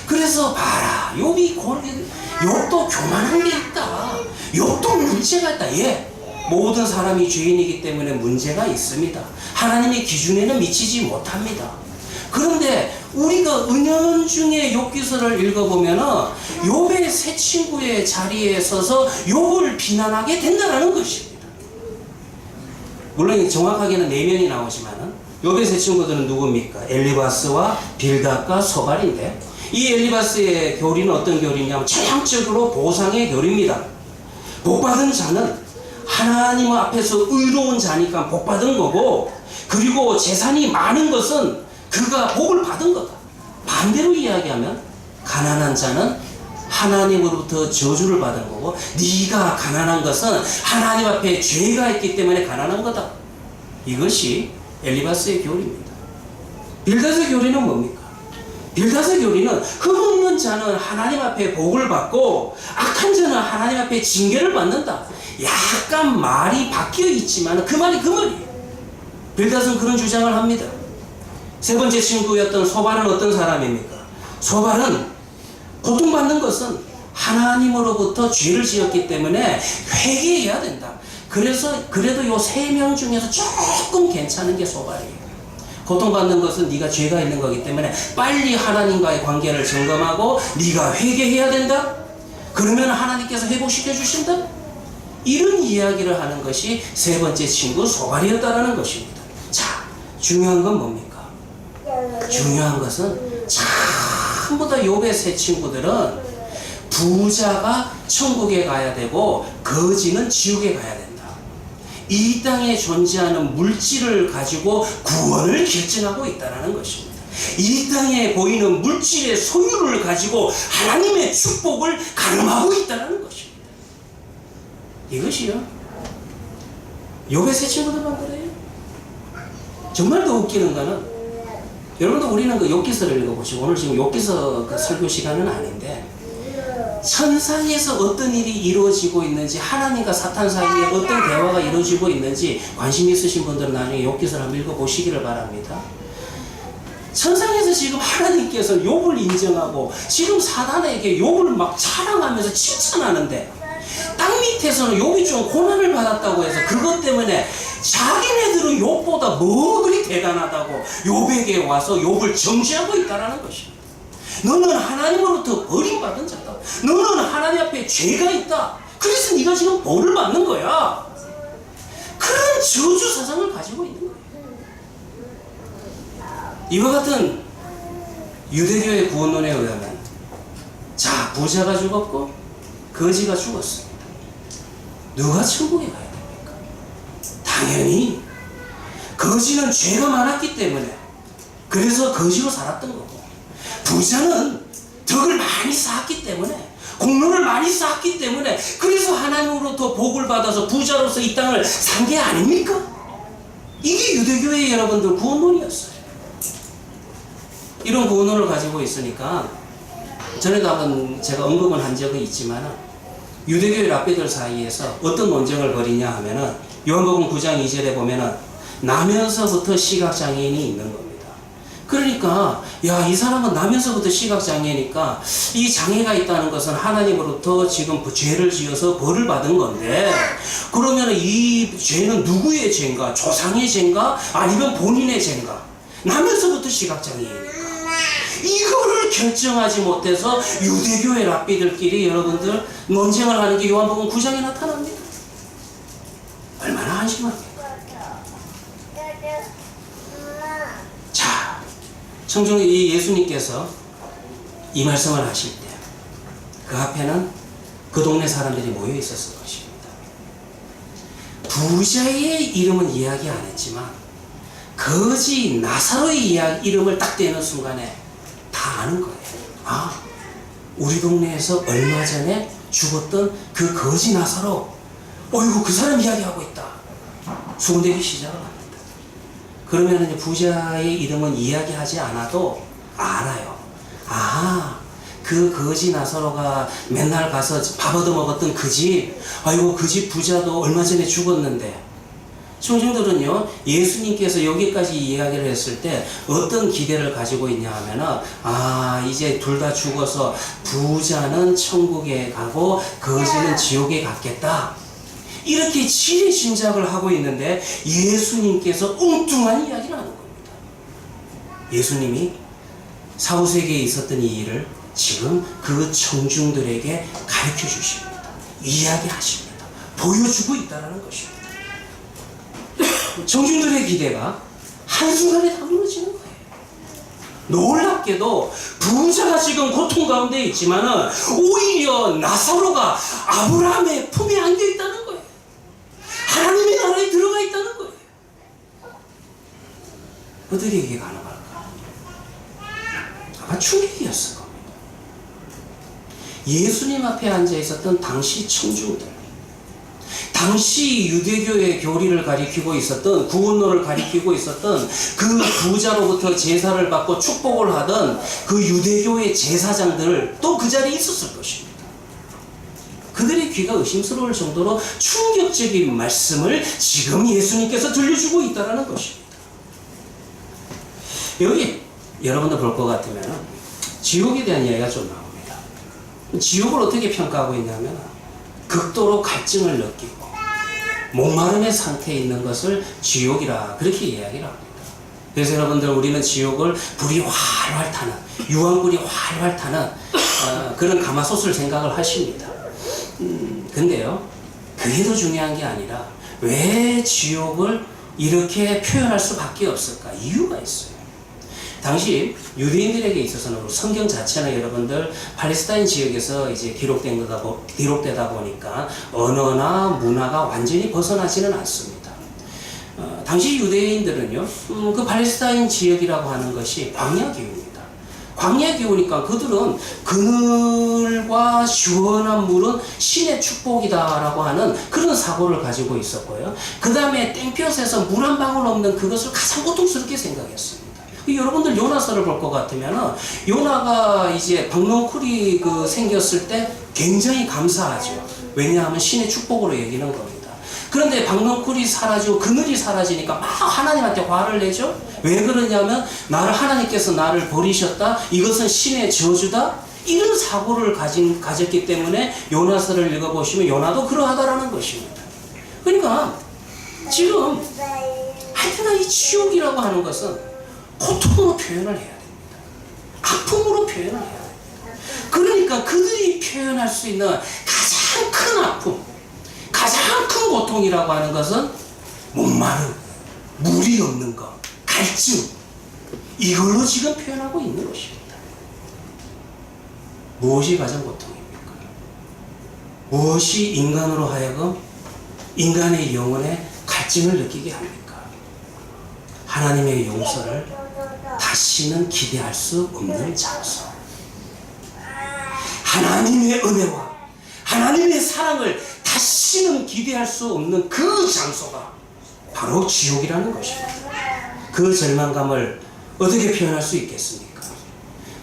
그래서 봐라, 욥도 교만한 게 있다. 욥도 문제가 있다. 예, 모든 사람이 죄인이기 때문에 문제가 있습니다. 하나님의 기준에는 미치지 못합니다. 그런데 우리가 은연중에 욥기서를 읽어보면은 욥의 새 친구의 자리에 서서 욥을 비난하게 된다는 것입니다. 물론 정확하게는 4명이 나오지만은 욥의 새 친구들은 누굽니까? 엘리바스와 빌닷과 소발인데, 이 엘리바스의 교리는 어떤 교리냐면 전형적으로 보상의 교리입니다. 복받은 자는 하나님 앞에서 의로운 자니까 복받은 거고, 그리고 재산이 많은 것은 그가 복을 받은 거다. 반대로 이야기하면 가난한 자는 하나님으로부터 저주를 받은 거고, 네가 가난한 것은 하나님 앞에 죄가 있기 때문에 가난한 거다. 이것이 엘리바스의 교리입니다. 빌닷의 교리는 뭡니까? 빌닷의 교리는 흠없는 자는 하나님 앞에 복을 받고 악한 자는 하나님 앞에 징계를 받는다. 약간 말이 바뀌어 있지만 그 말이 그 말이에요. 빌닷은 그런 주장을 합니다. 세 번째 친구였던 소발은 어떤 사람입니까? 소발은 고통받는 것은 하나님으로부터 죄를 지었기 때문에 회개해야 된다. 그래서 그래도 요 3명 중에서 조금 괜찮은 게 소발이에요. 고통받는 것은 네가 죄가 있는 거기 때문에 빨리 하나님과의 관계를 점검하고 네가 회개해야 된다. 그러면 하나님께서 회복시켜 주신다. 이런 이야기를 하는 것이 세 번째 친구 소발이었다라는 것입니다. 자, 중요한 건 뭡니까? 중요한 것은 전부 다 욥의 세 친구들은 부자가 천국에 가야 되고 거지는 지옥에 가야 된다. 이 땅에 존재하는 물질을 가지고 구원을 결정하고 있다는 것입니다. 이 땅에 보이는 물질의 소유를 가지고 하나님의 축복을 가늠하고 있다는 것입니다. 이것이요, 욥의 세 친구들만 그래요. 정말 더 웃기는 거는, 여러분들 우리는 그 욥기서를 읽어보시고, 오늘 지금 욥기서 그 설교 시간은 아닌데 천상에서 어떤 일이 이루어지고 있는지, 하나님과 사탄 사이에 어떤 대화가 이루어지고 있는지 관심 있으신 분들은 나중에 욥기서를 한번 읽어보시기를 바랍니다. 천상에서 지금 하나님께서 욥을 인정하고 지금 사단에게 욥을 막 자랑하면서 칭찬하는데, 땅 밑에서는 욥이 좀 고난을 받았다고 해서 그것 때문에 자기네들은 욥보다 뭐 그리 대단하다고 욥에게 와서 욥을 정죄하고 있다는 것입니다. 너는 하나님으로부터 버림받은 자다. 너는 하나님 앞에 죄가 있다. 그래서 네가 지금 벌을 받는 거야. 그런 저주 사상을 가지고 있는 거예요. 이와 같은 유대교의 구원론에 의하면, 자, 부자가 죽었고 거지가 죽었습니다. 누가 천국에 가야 됩니까? 당연히 거지는 죄가 많았기 때문에 그래서 거지로 살았던 거고, 부자는 덕을 많이 쌓았기 때문에, 공로를 많이 쌓았기 때문에 그래서 하나님으로부터 복을 받아서 부자로서 이 땅을 산 게 아닙니까? 이게 유대교의 여러분들 구원론이었어요. 이런 구원론을 가지고 있으니까 전에도 한번 제가 언급을 한 적은 있지만, 유대교의 랍비들 사이에서 어떤 논쟁을 벌이냐 하면은, 요한복음 9장 2절에 보면은 나면서부터 시각장애인이 있는 겁니다. 그러니까 야, 이 사람은 나면서부터 시각장애니까 이 장애가 있다는 것은 하나님으로부터 지금 죄를 지어서 벌을 받은 건데, 그러면 이 죄는 누구의 죄인가? 조상의 죄인가? 아니면 본인의 죄인가? 나면서부터 시각장애이니까 이거를 결정하지 못해서 유대교의 랍비들끼리 여러분들 논쟁을 하는 게 요한복음 9장에 나타납니다. 얼마나 한심합니까? 자, 청중이 이 예수님께서 이 말씀을 하실 때 그 앞에는 그 동네 사람들이 모여 있었을 것입니다. 부자의 이름은 이야기 안 했지만 거지 나사로의 이름을 딱 대는 순간에 다 아는 거예요. 아, 우리 동네에서 얼마 전에 죽었던 그 거지 나사로, 어이구, 그 사람 이야기하고 있다. 수군대기 시작을 합니다. 그러면 이제 부자의 이름은 이야기하지 않아도 알아요. 아, 그 거지 나사로가 맨날 가서 밥 얻어먹었던 그 집, 아이고, 그 집 부자도 얼마 전에 죽었는데, 청중들은요, 예수님께서 여기까지 이야기를 했을 때 어떤 기대를 가지고 있냐 하면은, 아, 이제 둘 다 죽어서 부자는 천국에 가고 거지는 지옥에 갔겠다, 이렇게 지레짐작을 하고 있는데, 예수님께서 엉뚱한 이야기를 하는 겁니다. 예수님이 사후세계에 있었던 이 일을 지금 그 청중들에게 가르쳐 주십니다. 이야기하십니다. 보여주고 있다는 것입니다. 청중들의 기대가 한순간에 다 무너지는 거예요. 놀랍게도 부자가 지금 고통 가운데 있지만은 오히려 나사로가 아브라함의 품에 안겨 있다는 거예요. 하나님의 나라에 들어가 있다는 거예요. 어떻게 이게 가능할까? 아마 충격이었을 겁니다. 예수님 앞에 앉아 있었던 당시 청중들, 당시 유대교의 교리를 가리키고 있었던, 구원론을 가리키고 있었던 그 부자로부터 제사를 받고 축복을 하던 그 유대교의 제사장들 또 그 자리에 있었을 것입니다. 그들의 귀가 의심스러울 정도로 충격적인 말씀을 지금 예수님께서 들려주고 있다는 것입니다. 여기 여러분들 볼 것 같으면 지옥에 대한 이야기가 좀 나옵니다. 지옥을 어떻게 평가하고 있냐면, 극도로 갈증을 느끼고 목마름의 상태에 있는 것을 지옥이라 그렇게 이야기를 합니다. 그래서 여러분들, 우리는 지옥을 불이 활활 타는, 유황불이 활활 타는 그런 가마솥을 생각을 하십니다. 근데요, 그게 더 중요한 게 아니라 왜 지옥을 이렇게 표현할 수밖에 없을까? 이유가 있어요. 당시 유대인들에게 있어서는 성경 자체는 여러분들 팔레스타인 지역에서 이제 기록되다 보니까 언어나 문화가 완전히 벗어나지는 않습니다. 당시 유대인들은요, 그 팔레스타인 지역이라고 하는 것이 광야 기후입니다. 광야 기후니까 그들은 그늘과 시원한 물은 신의 축복이다라고 하는 그런 사고를 가지고 있었고요. 그 다음에 땡볕에서 물 한 방울 없는 그것을 가장 고통스럽게 생각했습니다. 여러분들 요나서를 볼 것 같으면, 요나가 이제 박농쿨이 생겼을 때 굉장히 감사하죠. 왜냐하면 신의 축복으로 여기는 겁니다. 그런데 박농쿨이 사라지고 그늘이 사라지니까 막 하나님한테 화를 내죠. 왜 그러냐면, 하나님께서 나를 버리셨다, 이것은 신의 저주다, 이런 사고를 가졌기 때문에 요나서를 읽어보시면 요나도 그러하다라는 것입니다. 그러니까 지금 하여튼 이 지옥이라고 하는 것은 고통으로 표현을 해야 됩니다. 아픔으로 표현을 해야 됩니다. 그러니까 그들이 표현할 수 있는 가장 큰 아픔, 가장 큰 고통이라고 하는 것은 목마름, 물이 없는 것, 갈증, 이걸로 지금 표현하고 있는 것입니다. 무엇이 가장 고통입니까? 무엇이 인간으로 하여금 인간의 영혼에 갈증을 느끼게 합니까? 하나님의 용서를 다시는 기대할 수 없는 장소. 하나님의 은혜와 하나님의 사랑을 다시는 기대할 수 없는 그 장소가 바로 지옥이라는 것입니다. 그 절망감을 어떻게 표현할 수 있겠습니까?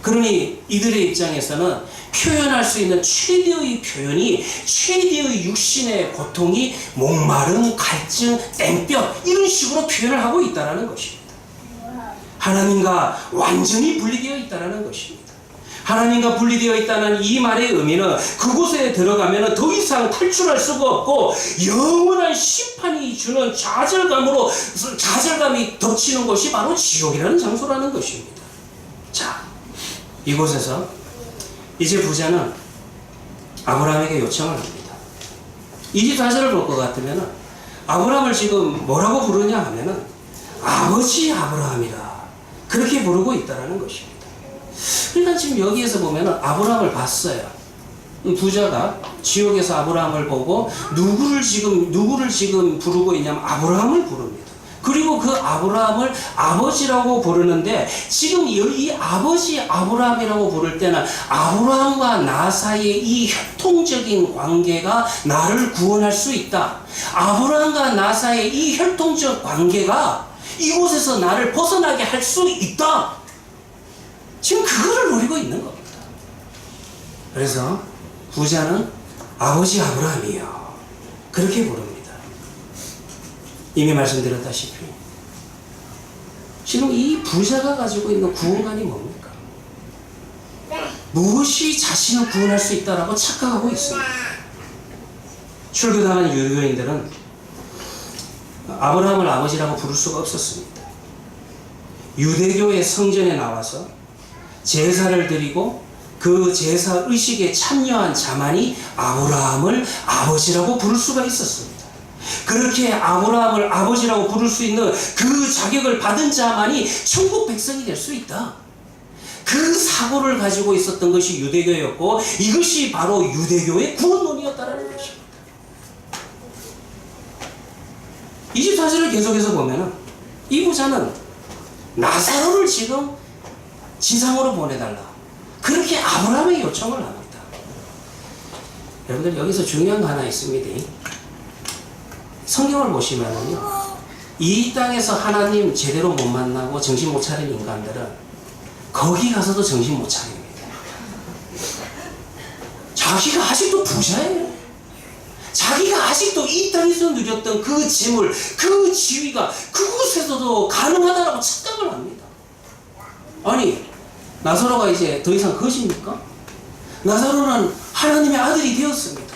그러니 이들의 입장에서는 표현할 수 있는 최대의 표현이 최대의 육신의 고통이 목마름, 갈증, 땡볕 이런 식으로 표현을 하고 있다는 것입니다. 하나님과 완전히 분리되어 있다는 것입니다. 하나님과 분리되어 있다는 이 말의 의미는 그곳에 들어가면 더 이상 탈출할 수가 없고 영원한 심판이 주는 좌절감이 덮치는 것이 바로 지옥이라는 장소라는 것입니다. 자, 이곳에서 이제 부자는 아브라함에게 요청을 합니다. 24절을 볼 것 같으면 아브라함을 지금 뭐라고 부르냐 하면은 아버지 아브라함이라 그렇게 부르고 있다는 것입니다. 그러니까 지금 여기에서 보면은 아브라함을 봤어요. 부자가 지옥에서 아브라함을 보고 누구를 지금 부르고 있냐면 아브라함을 부릅니다. 그리고 그 아브라함을 아버지라고 부르는데 지금 이 아버지 아브라함이라고 부를 때는 아브라함과 나 사이의 이 혈통적인 관계가 나를 구원할 수 있다. 아브라함과 나 사이의 이 혈통적 관계가 이곳에서 나를 벗어나게 할 수 있다. 지금 그거를 노리고 있는 겁니다. 그래서 부자는 아버지 아브라함이요 그렇게 부릅니다. 이미 말씀드렸다시피 지금 이 부자가 가지고 있는 구원관이 뭡니까? 무엇이 자신을 구원할 수 있다라고 착각하고 있습니다. 출교당한 유교인들은 아브라함을 아버지라고 부를 수가 없었습니다. 유대교의 성전에 나와서 제사를 드리고 그 제사 의식에 참여한 자만이 아브라함을 아버지라고 부를 수가 있었습니다. 그렇게 아브라함을 아버지라고 부를 수 있는 그 자격을 받은 자만이 천국 백성이 될 수 있다. 그 사고를 가지고 있었던 것이 유대교였고 이것이 바로 유대교의 구원론이었다는 것입니다. 24절을 계속해서 보면 이 부자는 나사로를 지금 지상으로 보내달라 그렇게 아브라함의 요청을 합니다. 여러분들 여기서 중요한 거 하나 있습니다. 성경을 보시면은요, 이 땅에서 하나님 제대로 못 만나고 정신 못 차린 인간들은 거기 가서도 정신 못 차립니다. 자기가 아직도 부자예요. 자기가 아직도 이 땅에서 누렸던 그 재물, 그 지위가 그곳에서도 가능하다라고 착각을 합니다. 아니, 나사로가 이제 더 이상 거짓입니까? 나사로는 하나님의 아들이 되었습니다.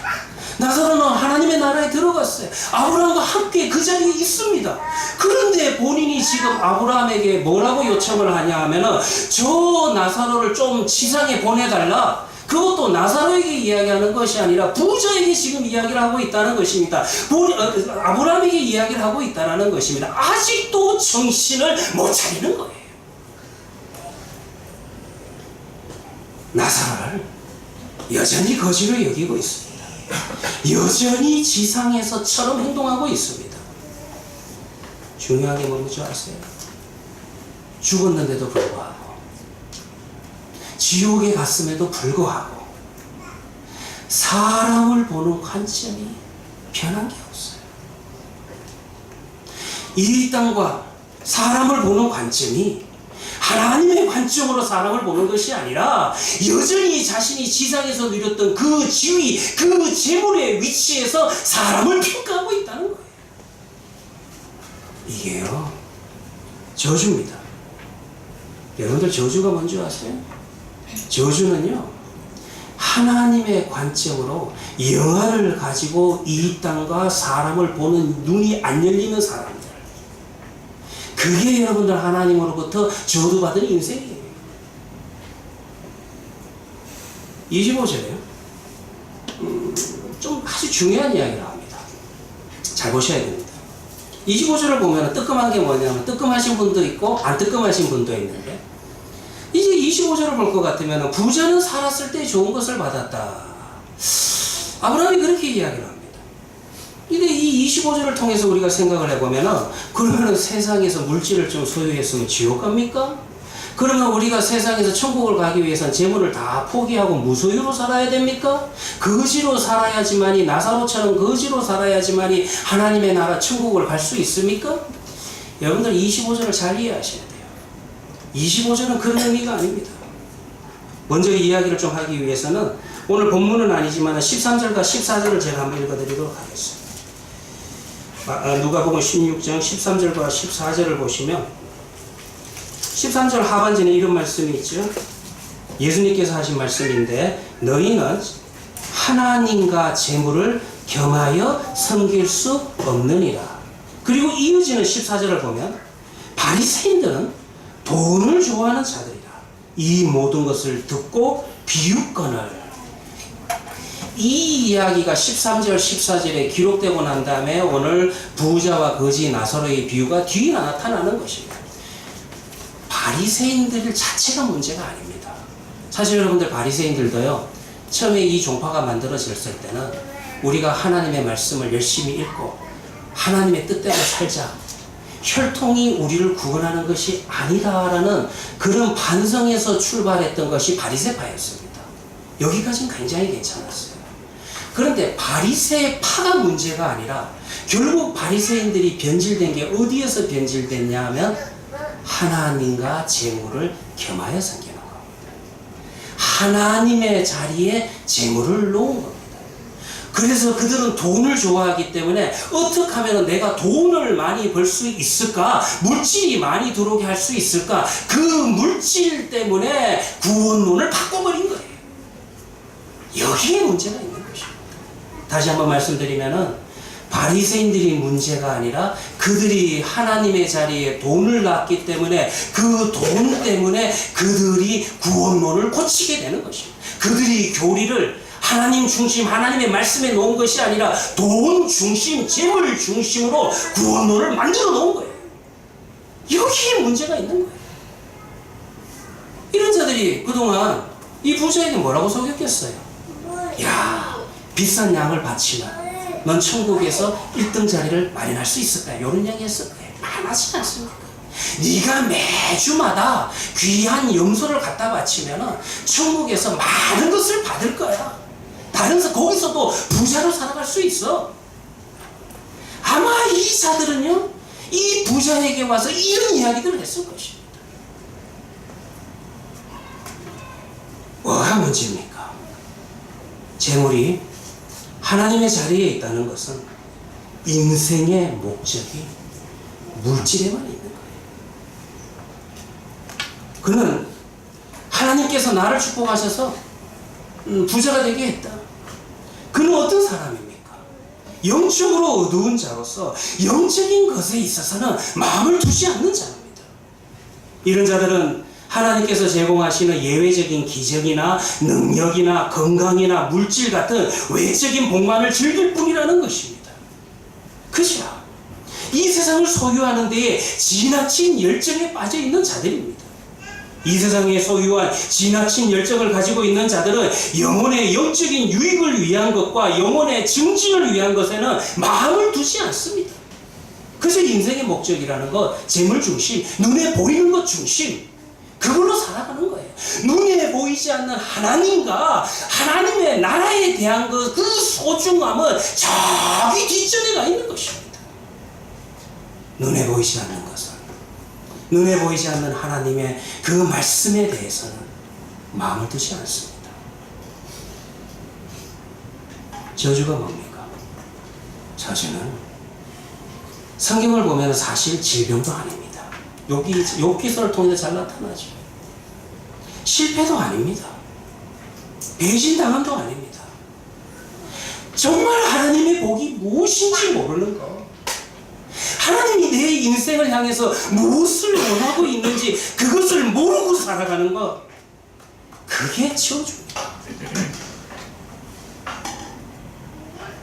나사로는 하나님의 나라에 들어갔어요. 아브라함과 함께 그 자리에 있습니다. 그런데 본인이 지금 아브라함에게 뭐라고 요청을 하냐 하면은 저 나사로를 좀 지상에 보내달라. 그것도 나사로에게 이야기하는 것이 아니라 부자에게 지금 이야기를 하고 있다는 것입니다. 아브라함에게 이야기를 하고 있다는 것입니다. 아직도 정신을 못 차리는 거예요. 나사로를 여전히 거지로 여기고 있습니다. 여전히 지상에서처럼 행동하고 있습니다. 중요한 게 뭔지 아세요? 죽었는데도 불구하고 지옥에 갔음에도 불구하고 사람을 보는 관점이 변한 게 없어요. 이 땅과 사람을 보는 관점이 하나님의 관점으로 사람을 보는 것이 아니라 여전히 자신이 지상에서 누렸던 그 지위, 그 재물의 위치에서 사람을 평가하고 있다는 거예요. 이게요, 저주입니다. 여러분들 저주가 뭔지 아세요? 저주는요, 하나님의 관점으로 영화를 가지고 이 땅과 사람을 보는 눈이 안 열리는 사람들, 그게 여러분들 하나님으로부터 저주받은 인생이에요. 25절에요. 좀 아주 중요한 이야기를 합니다. 잘 보셔야 됩니다. 25절을 보면 뜨끔한 게 뭐냐면 뜨끔하신 분도 있고 안 뜨끔하신 분도 있는데, 이제 25절을 볼 것 같으면 부자는 살았을 때 좋은 것을 받았다. 아브라함이 그렇게 이야기를 합니다. 근데 이 25절을 통해서 우리가 생각을 해보면 그러면 세상에서 물질을 좀 소유했으면 지옥 갑니까? 그러면 우리가 세상에서 천국을 가기 위해서는 재물을 다 포기하고 무소유로 살아야 됩니까? 거지로 살아야지만이, 나사로처럼 거지로 살아야지만이 하나님의 나라 천국을 갈 수 있습니까? 여러분들 25절을 잘 이해하셔야 돼요. 25절은 그런 의미가 아닙니다. 먼저 이야기를 좀 하기 위해서는 오늘 본문은 아니지만 13절과 14절을 제가 한번 읽어드리도록 하겠습니다. 누가복음 16장 13절과 14절을 보시면 13절 하반전에 이런 말씀이 있죠. 예수님께서 하신 말씀인데, 너희는 하나님과 재물을 겸하여 섬길 수 없느니라. 그리고 이어지는 14절을 보면 바리새인들은 돈을 좋아하는 자들이라. 이 모든 것을 듣고 비웃거늘. 이 이야기가 13절 14절에 기록되고 난 다음에 오늘 부자와 거지 나사로의 비유가 뒤에 나타나는 것입니다. 바리새인들 자체가 문제가 아닙니다. 사실 여러분들 바리새인들도요, 처음에 이 종파가 만들어졌을 때는 우리가 하나님의 말씀을 열심히 읽고 하나님의 뜻대로 살자, 혈통이 우리를 구원하는 것이 아니다라는 그런 반성에서 출발했던 것이 바리새파였습니다. 여기까지는 굉장히 괜찮았어요. 그런데 바리새파가 문제가 아니라 결국 바리새인들이 변질된 게 어디에서 변질됐냐 하면 하나님과 재물을 겸하여 섬기는 겁니다. 하나님의 자리에 재물을 놓은 겁니다. 그래서 그들은 돈을 좋아하기 때문에 어떻게 하면 내가 돈을 많이 벌 수 있을까? 물질이 많이 들어오게 할 수 있을까? 그 물질 때문에 구원론을 바꿔버린 거예요. 여기에 문제가 있는 것입니다. 다시 한번 말씀드리면은 바리새인들이 문제가 아니라 그들이 하나님의 자리에 돈을 놨기 때문에 그 돈 때문에 그들이 구원론을 고치게 되는 것입니다. 그들이 교리를 하나님 중심, 하나님의 말씀에 놓은 것이 아니라 돈 중심, 재물 중심으로 구원론을 만들어 놓은 거예요. 여기에 문제가 있는 거예요. 이런 자들이 그동안 이 부자에게 뭐라고 속였겠어요? 야, 비싼 양을 바치면 넌 천국에서 1등 자리를 마련할 수 있을까? 이런 이야기 했을 거예요. 안 하지 않습니까? 네가 매주마다 귀한 염소를 갖다 바치면 천국에서 많은 것을 받을 거야. 다른 거기서도 부자로 살아갈 수 있어. 아마 이 자들은요, 이 부자에게 와서 이런 이야기들을 했을 것입니다. 뭐가 문제입니까? 재물이 하나님의 자리에 있다는 것은 인생의 목적이 물질에만 있는 거예요. 그는 하나님께서 나를 축복하셔서 부자가 되게 했다. 그는 어떤 사람입니까? 영적으로 어두운 자로서 영적인 것에 있어서는 마음을 두지 않는 자입니다. 이런 자들은 하나님께서 제공하시는 예외적인 기적이나 능력이나 건강이나 물질 같은 외적인 복만을 즐길 뿐이라는 것입니다. 그죠? 이 세상을 소유하는 데에 지나친 열정에 빠져 있는 자들입니다. 이 세상에 소유한 지나친 열정을 가지고 있는 자들은 영혼의 영적인 유익을 위한 것과 영혼의 증진을 위한 것에는 마음을 두지 않습니다. 그래서 인생의 목적이라는 것, 재물 중심, 눈에 보이는 것 중심, 그걸로 살아가는 거예요. 눈에 보이지 않는 하나님과 하나님의 나라에 대한 그 소중함은 저기 뒷전에 가 있는 것입니다. 눈에 보이지 않는 것은, 눈에 보이지 않는 하나님의 그 말씀에 대해서는 마음을 두지 않습니다. 저주가 뭡니까? 저주는 성경을 보면 사실 질병도 아닙니다. 욥기서를 통해서 잘 나타나죠. 실패도 아닙니다. 배신당함도 아닙니다. 정말 하나님의 복이 무엇인지 모르는 것. 하나님이 내 인생을 향해서 무엇을 원하고 있는지 그것을 모르고 살아가는 것. 그게 치워줍니다.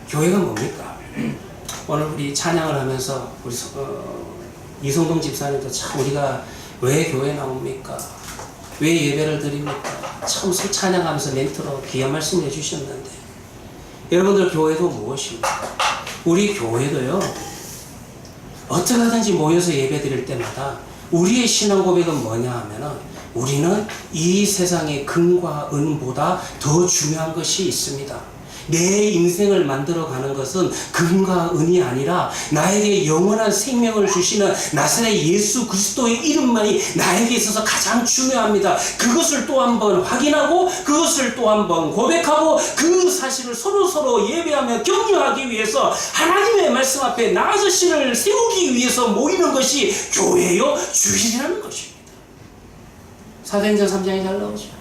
교회가 뭡니까? 오늘 우리 찬양을 하면서 우리 이성동 집사님도 참 우리가 왜 교회 나옵니까? 왜 예배를 드립니까? 참 찬양하면서 멘트로 귀한 말씀 해주셨는데 여러분들 교회도 무엇입니까? 우리 교회도요 어떻게 하든지 모여서 예배 드릴 때마다 우리의 신앙 고백은 뭐냐 하면은 우리는 이 세상의 금과 은보다 더 중요한 것이 있습니다. 내 인생을 만들어가는 것은 금과 은이 아니라 나에게 영원한 생명을 주시는 나사렛 예수 그리스도의 이름만이 나에게 있어서 가장 중요합니다. 그것을 또 한 번 확인하고 그것을 또 한 번 고백하고 그 사실을 서로 예배하며 격려하기 위해서 하나님의 말씀 앞에 나 자신을 세우기 위해서 모이는 것이 교회요 주일이라는 것입니다. 사도행전 3장에 잘 나오죠.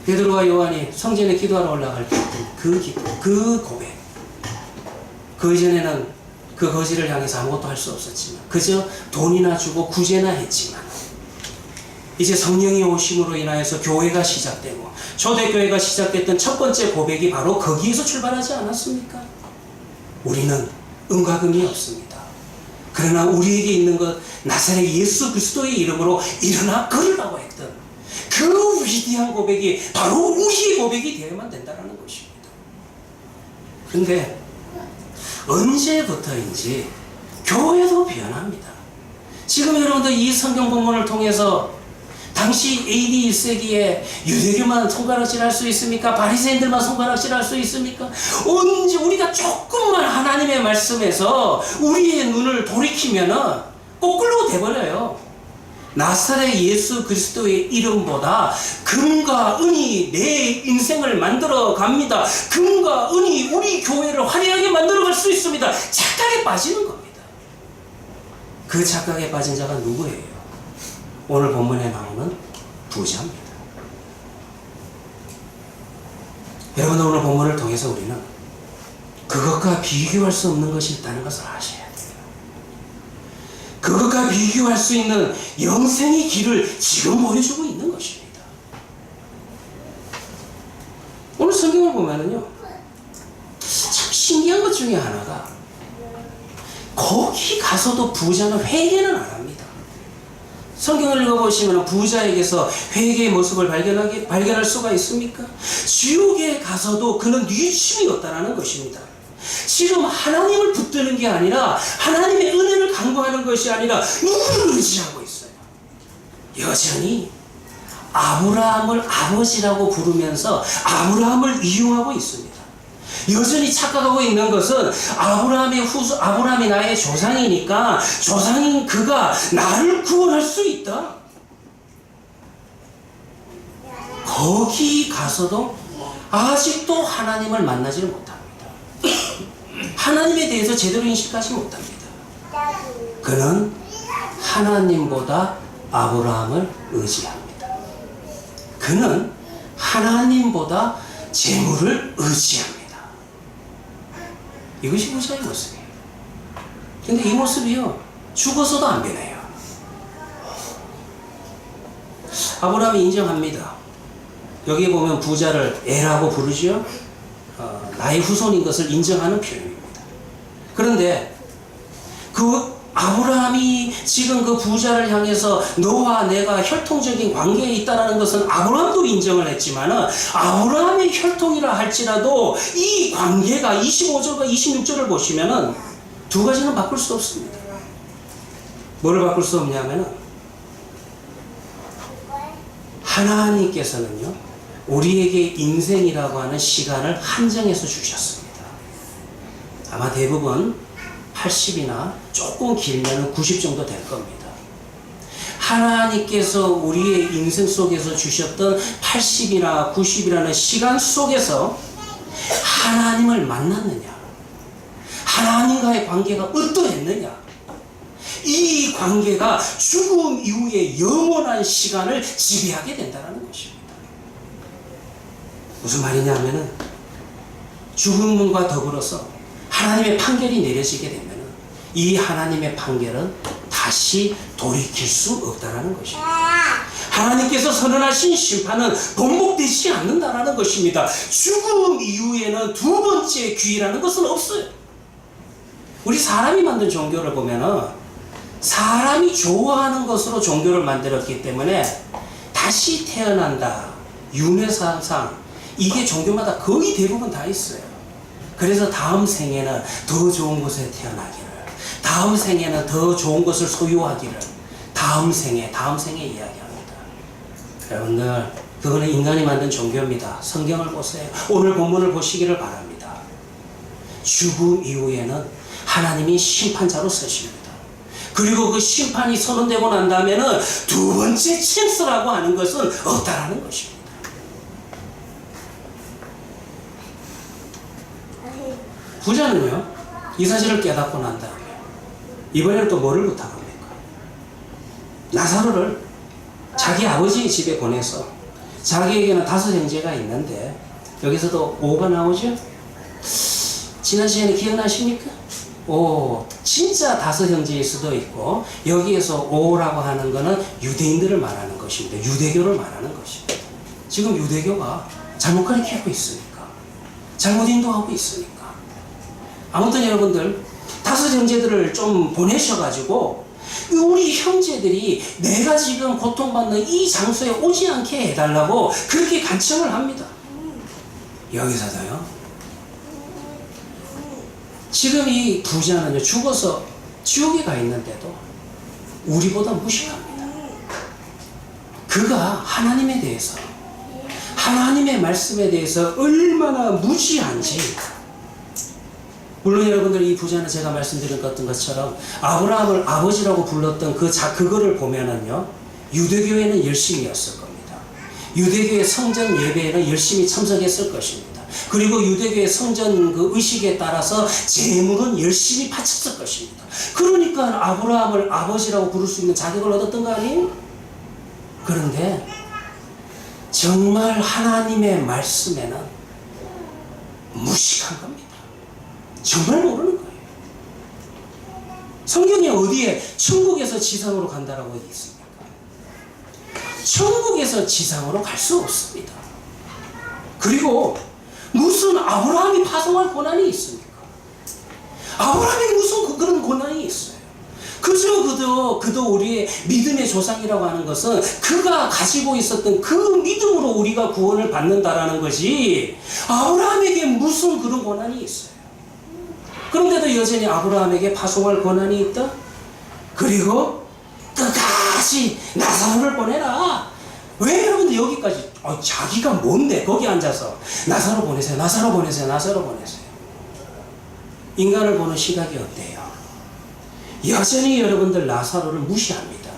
베드로와 요한이 성전에 기도하러 올라갈 때 그 기도, 그 고백. 그 이전에는 그 거지를 향해서 아무것도 할 수 없었지만 그저 돈이나 주고 구제나 했지만 이제 성령이 오심으로 인하여서 교회가 시작되고 초대교회가 시작됐던 첫 번째 고백이 바로 거기에서 출발하지 않았습니까? 우리는 은과 금이 없습니다. 그러나 우리에게 있는 것 나사렛 예수 그리스도의 이름으로 일어나 걸으라고 했던 그 위대한 고백이 바로 우리의 고백이 되어야만 된다는 것입니다. 그런데 언제부터인지 교회도 변합니다. 지금 여러분들 이 성경 본문을 통해서 당시 AD 1세기에 유대교만 손가락질 할 수 있습니까? 바리새인들만 손가락질 할 수 있습니까? 언제 우리가 조금만 하나님의 말씀에서 우리의 눈을 돌이키면은 거꾸로 돼버려요. 나사렛 예수 그리스도의 이름보다 금과 은이 내 인생을 만들어 갑니다. 금과 은이 우리 교회를 화려하게 만들어 갈 수 있습니다. 착각에 빠지는 겁니다. 그 착각에 빠진 자가 누구예요? 오늘 본문에 나오는 부자입니다. 여러분 오늘 본문을 통해서 우리는 그것과 비교할 수 없는 것이 있다는 것을 아셔야 돼요. 그것과 비교할 수 있는 영생의 길을 지금 보여주고 있는 것입니다. 오늘 성경을 보면은요, 참 신기한 것 중에 하나가 거기 가서도 부자는 회개는 안 합니다. 성경을 읽어보시면 부자에게서 회개의 모습을 발견할 수가 있습니까? 지옥에 가서도 그는 뉘우침이 없다는 것입니다. 지금 하나님을 붙드는 게 아니라 하나님의 은혜를 간구하는 것이 아니라 누구를 의지하고 있어요. 여전히 아브라함을 아버지라고 부르면서 아브라함을 이용하고 있습니다. 여전히 착각하고 있는 것은 아브라함이 나의 조상이니까 조상인 그가 나를 구원할 수 있다. 거기 가서도 아직도 하나님을 만나지를 못합니다. 하나님에 대해서 제대로 인식하지 못합니다. 그는 하나님보다 아브라함을 의지합니다. 그는 하나님보다 재물을 의지합니다. 이것이 부자의 모습이에요. 근데 이 모습이요, 죽어서도 안 변해요. 아브라함이 인정합니다. 여기에 보면 부자를 에라고 부르죠. 나의 후손인 것을 인정하는 표현입니다. 그런데 그 아브라함이 지금 그 부자를 향해서 너와 내가 혈통적인 관계에 있다는 것은 아브라함도 인정을 했지만은 아브라함의 혈통이라 할지라도 이 관계가 25절과 26절을 보시면은 두 가지는 바꿀 수 없습니다. 뭐를 바꿀 수 없냐면은 하나님께서는요 우리에게 인생이라고 하는 시간을 한정해서 주셨습니다. 아마 대부분 80이나 조금 길면 90 정도 될 겁니다. 하나님께서 우리의 인생 속에서 주셨던 80이나 90이라는 시간 속에서 하나님을 만났느냐, 하나님과의 관계가 어떠했느냐, 이 관계가 죽음 이후에 영원한 시간을 지배하게 된다는 것입니다. 무슨 말이냐면은 죽음과 더불어서 하나님의 판결이 내려지게 되면은 이 하나님의 판결은 다시 돌이킬 수 없다라는 것입니다. 하나님께서 선언하신 심판은 번복되지 않는다라는 것입니다. 죽음 이후에는 두 번째 귀라는 것은 없어요. 우리 사람이 만든 종교를 보면은 사람이 좋아하는 것으로 종교를 만들었기 때문에 다시 태어난다, 윤회사상, 이게 종교마다 거의 대부분 다 있어요. 그래서 다음 생에는 더 좋은 곳에 태어나기를, 다음 생에는 더 좋은 것을 소유하기를, 다음 생에 이야기합니다. 여러분들, 그거는 인간이 만든 종교입니다. 성경을 보세요. 오늘 본문을 보시기를 바랍니다. 죽음 이후에는 하나님이 심판자로 서십니다. 그리고 그 심판이 선언되고 난 다음에는 두 번째 찬스라고 하는 것은 없다라는 것입니다. 부자는요, 이 사실을 깨닫고 난 다음에 이번에는 또 뭐를 부탁합니까? 나사로를 자기 아버지의 집에 보내서, 자기에게는 5 형제가 있는데 여기서도 5가 나오죠? 지난 시간에 기억나십니까? 진짜 5 형제일 수도 있고, 여기에서 5라고 하는 것은 유대인들을 말하는 것입니다. 유대교를 말하는 것입니다. 지금 유대교가 잘못 가르치고 있으니까, 잘못 인도하고 있으니까. 아무튼 여러분들, 5 형제들을 좀 보내셔가지고 우리 형제들이 내가 지금 고통받는 이 장소에 오지 않게 해달라고 그렇게 간청을 합니다. 여기서도요, 지금 이 부자는요, 죽어서 지옥에 가 있는데도 우리보다 무식합니다. 그가 하나님에 대해서, 하나님의 말씀에 대해서 얼마나 무지한지. 물론 여러분들, 이 부자는 제가 말씀드린 것처럼 아브라함을 아버지라고 불렀던 그거를 보면은요, 유대교에는 열심이었을 겁니다. 유대교의 성전 예배에는 열심히 참석했을 것입니다. 그리고 유대교의 성전 그 의식에 따라서 제물은 열심히 바쳤을 것입니다. 그러니까 아브라함을 아버지라고 부를 수 있는 자격을 얻었던 거 아니에요? 그런데 정말 하나님의 말씀에는 무식한 겁니다. 정말 모르는 거예요. 성경에 어디에 천국에서 지상으로 간다라고 되어 있습니까? 천국에서 지상으로 갈 수 없습니다. 그리고 무슨 아브라함이 파송할 권한이 있습니까? 아브라함이 무슨 그런 권한이 있어요? 그저 우리의 믿음의 조상이라고 하는 것은 그가 가지고 있었던 그 믿음으로 우리가 구원을 받는다라는 것이, 아브라함에게 무슨 그런 권한이 있어요? 그런데도 여전히 아브라함에게 파송할 권한이 있다? 그리고 끝까지 나사로를 보내라. 왜 여러분들 여기까지, 자기가 뭔데 거기 앉아서 나사로 보내세요, 나사로 보내세요, 나사로 보내세요. 인간을 보는 시각이 어때요? 여전히 여러분들 나사로를 무시합니다.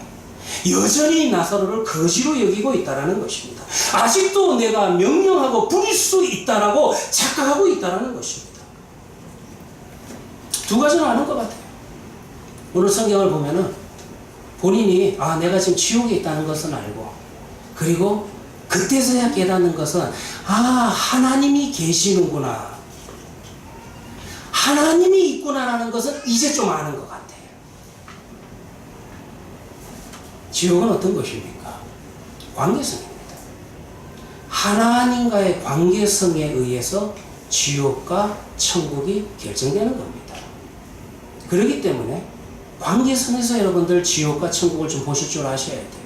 여전히 나사로를 거지로 여기고 있다는 것입니다. 아직도 내가 명령하고 부릴 수 있다라고 착각하고 있다는 것입니다. 두 가지는 아는 것 같아요. 오늘 성경을 보면은 본인이 내가 지금 지옥에 있다는 것은 알고, 그리고 그때서야 깨닫는 것은 하나님이 계시는구나, 하나님이 있구나라는 것은 이제 좀 아는 것 같아요. 지옥은 어떤 것입니까? 관계성입니다. 하나님과의 관계성에 의해서 지옥과 천국이 결정되는 겁니다. 그렇기 때문에 관계선에서 여러분들 지옥과 천국을 좀 보실 줄 아셔야 돼요.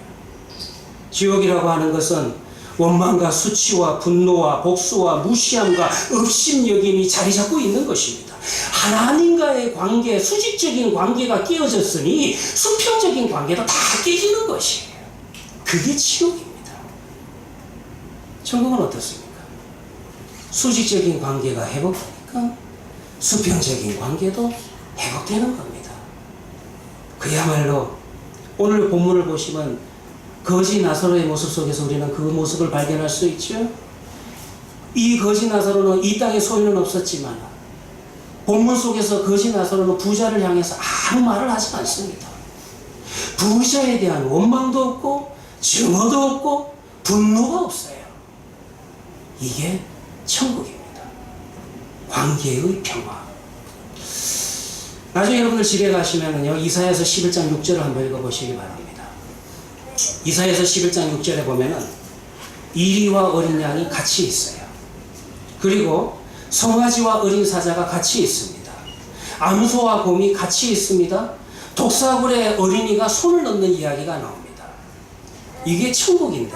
지옥이라고 하는 것은 원망과 수치와 분노와 복수와 무시함과 업신여김이 자리 잡고 있는 것입니다. 하나님과의 관계, 수직적인 관계가 깨어졌으니 수평적인 관계도 다 깨지는 것이에요. 그게 지옥입니다. 천국은 어떻습니까? 수직적인 관계가 회복되니까 수평적인 관계도 회복되는 겁니다. 그야말로 오늘 본문을 보시면 거지 나사로의 모습 속에서 우리는 그 모습을 발견할 수 있죠. 이 거지 나사로는 이 땅에 소유는 없었지만 본문 속에서 거지 나사로는 부자를 향해서 아무 말을 하지 않습니다. 부자에 대한 원망도 없고 증오도 없고 분노가 없어요. 이게 천국입니다. 관계의 평화. 나중에 여러분들 집에 가시면은요, 이사야서 11장 6절을 한번 읽어보시기 바랍니다. 이사야서 11장 6절에 보면은 이리와 어린 양이 같이 있어요. 그리고 송아지와 어린 사자가 같이 있습니다. 암소와 곰이 같이 있습니다. 독사굴에 어린이가 손을 넣는 이야기가 나옵니다. 이게 천국인데,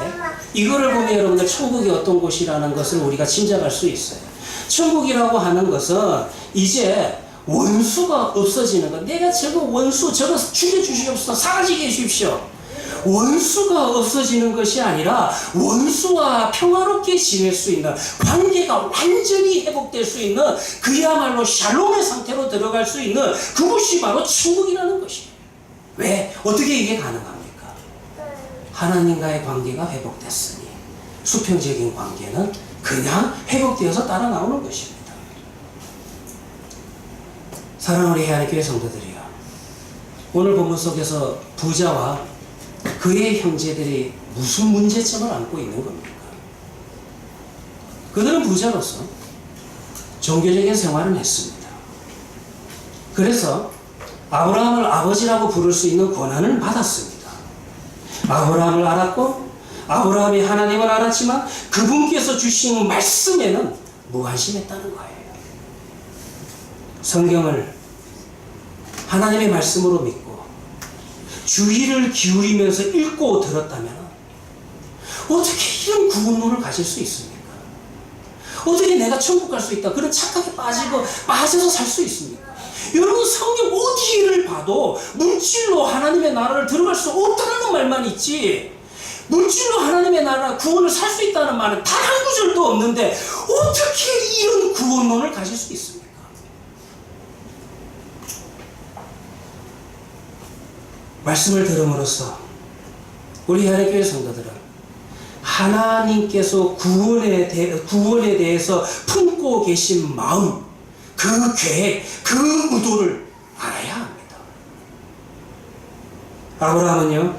이거를 보면 여러분들 천국이 어떤 곳이라는 것을 우리가 짐작할 수 있어요. 천국이라고 하는 것은 이제 원수가 없어지는 것. 내가 저거 원수 저거 죽여주시옵소서, 사라지게 해주십시오. 원수가 없어지는 것이 아니라 원수와 평화롭게 지낼 수 있는, 관계가 완전히 회복될 수 있는, 그야말로 샬롬의 상태로 들어갈 수 있는 그것이 바로 천국이라는 것이에요. 왜? 어떻게 이게 가능합니까? 하나님과의 관계가 회복됐으니 수평적인 관계는 그냥 회복되어서 따라 나오는 것입니다. 사랑하는 우리 해안의 교회 성도들이요, 오늘 본문 속에서 부자와 그의 형제들이 무슨 문제점을 안고 있는 겁니까? 그들은 부자로서 종교적인 생활을 했습니다. 그래서 아브라함을 아버지라고 부를 수 있는 권한을 받았습니다. 아브라함을 알았고 아브라함이 하나님을 알았지만 그분께서 주신 말씀에는 무관심했다는 거예요. 성경을 하나님의 말씀으로 믿고 주의를 기울이면서 읽고 들었다면 어떻게 이런 구원론을 가질 수 있습니까? 어떻게 내가 천국 갈 수 있다, 그런 착각에 빠져서 살 수 있습니까? 여러분, 성경 어디를 봐도 물질로 하나님의 나라를 들어갈 수 없다는 말만 있지, 물질로 하나님의 나라 구원을 살 수 있다는 말은 단 한 구절도 없는데 어떻게 이런 구원론을 가질 수 있습니까? 말씀을 들음으로써 우리 하나님교회 성도들은 하나님께서 구원에 대해서 품고 계신 마음, 그 계획, 그 의도를 알아야 합니다. 아브라함은요,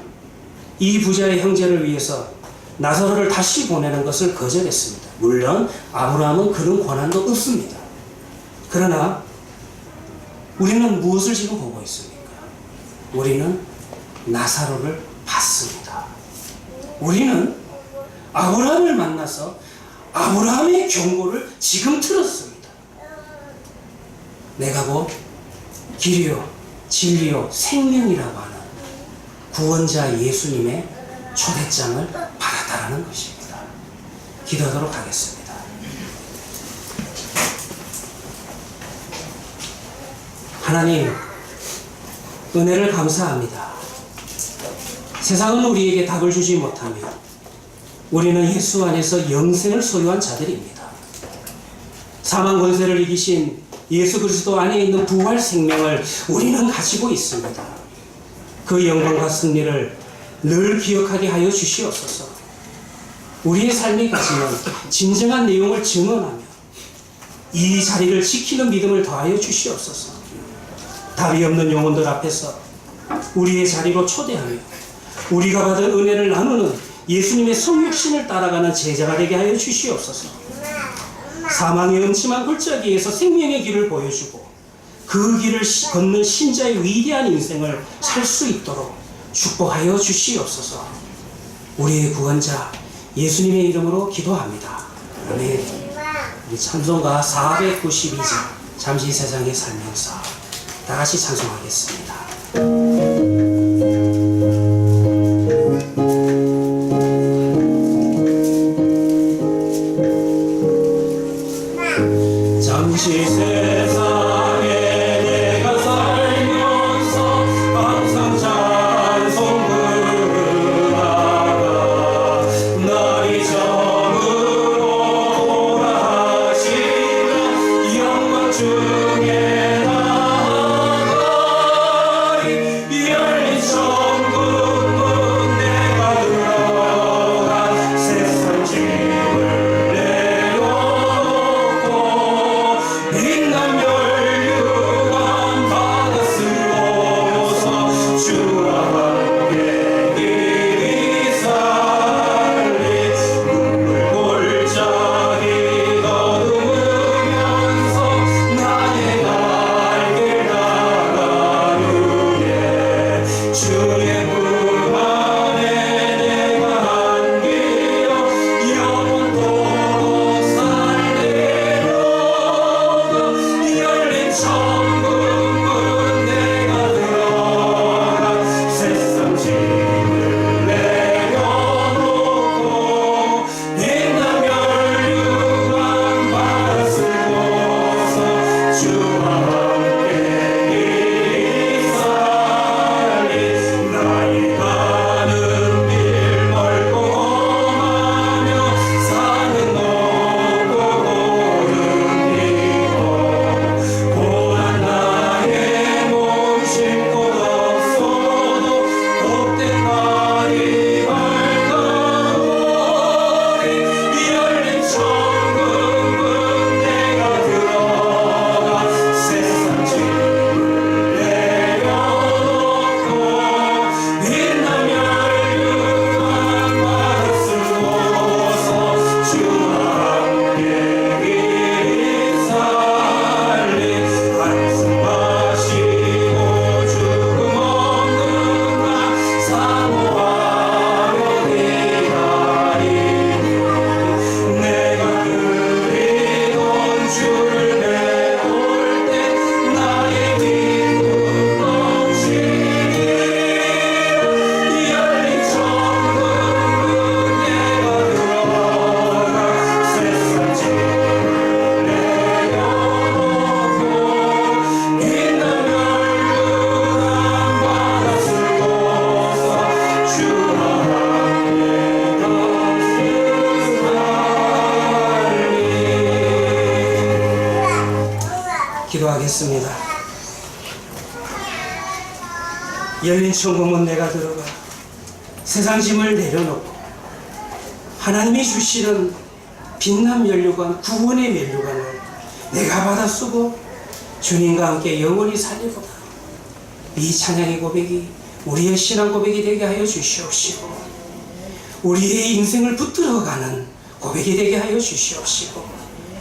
이 부자의 형제를 위해서 나사로를 다시 보내는 것을 거절했습니다. 물론 아브라함은 그런 권한도 없습니다. 그러나 우리는 무엇을 지금 보고 있습니까? 우리는 나사로를 봤습니다. 우리는 아브라함을 만나서 아브라함의 경고를 지금 들었습니다. 내가 곧 길이요 진리요 생명이라고 하는 구원자 예수님의 초대장을 받았다라는 것입니다. 기도하도록 하겠습니다. 하나님, 은혜를 감사합니다. 세상은 우리에게 답을 주지 못하며 우리는 예수 안에서 영생을 소유한 자들입니다. 사망 권세를 이기신 예수 그리스도 안에 있는 부활 생명을 우리는 가지고 있습니다. 그 영광과 승리를 늘 기억하게 하여 주시옵소서. 우리의 삶이 가지는 진정한 내용을 증언하며 이 자리를 지키는 믿음을 더하여 주시옵소서. 답이 없는 영혼들 앞에서 우리의 자리로 초대하며 우리가 받은 은혜를 나누는 예수님의 성육신을 따라가는 제자가 되게 하여 주시옵소서. 사망의 음침한 골짜기에서 생명의 길을 보여주고 그 길을 걷는 신자의 위대한 인생을 살 수 있도록 축복하여 주시옵소서. 우리의 구원자 예수님의 이름으로 기도합니다. 아멘. 우리 찬송가 492장 잠시 세상에 살면서 다 같이 찬송하겠습니다. 잠시 세상에 내가 살면서 항상 찬송 부르다가 날이 저물어 오라 하시면 영광 중에 나아가리. 열린 천국문 내가 들어가 세상 짐을 내려놓고 빛나는 기도하겠습니다. 열린 천국문 내가 들어가 세상 짐을 내려놓고 하나님이 주시는 빛난 면류관, 구원의 면류관을 내가 받아 쓰고 주님과 함께 영원히 살리보다. 이 찬양의 고백이 우리의 신앙 고백이 되게 하여 주시옵시고 우리의 인생을 붙들어가는 고백이 되게 하여 주시옵시고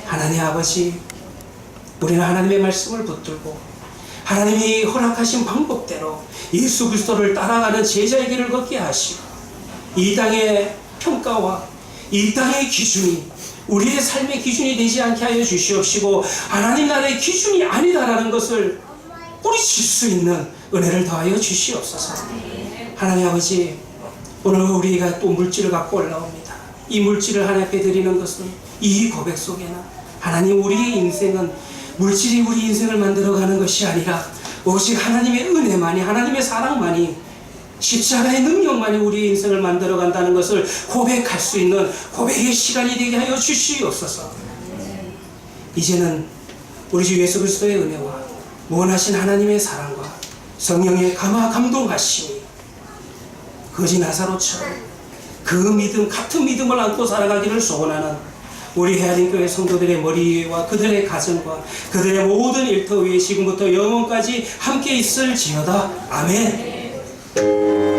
하나님 아버지, 우리는 하나님의 말씀을 붙들고 하나님이 허락하신 방법대로 예수 그리스도를 따라가는 제자의 길을 걷게 하시고 이 땅의 평가와 이 땅의 기준이 우리의 삶의 기준이 되지 않게 하여 주시옵시고 하나님 나라의 기준이 아니다라는 것을 뿌리칠 수 있는 은혜를 더하여 주시옵소서. 하나님 아버지, 오늘 우리가 또 물질을 갖고 올라옵니다. 이 물질을 하나님 앞에 드리는 것은 이 고백 속에는 하나님, 우리의 인생은 물질이 우리 인생을 만들어가는 것이 아니라 오직 하나님의 은혜만이, 하나님의 사랑만이, 십자가의 능력만이 우리의 인생을 만들어간다는 것을 고백할 수 있는 고백의 시간이 되게 하여 주시옵소서. 이제는 우리 주 예수 그리스도의 은혜와 무한하신 하나님의 사랑과 성령의 감동하심이 거지 나사로처럼 그 믿음, 같은 믿음을 안고 살아가기를 소원하는 우리 헤아린교회 성도들의 머리 위와 그들의 가정과 그들의 모든 일터 위에 지금부터 영원까지 함께 있을지어다. 아멘.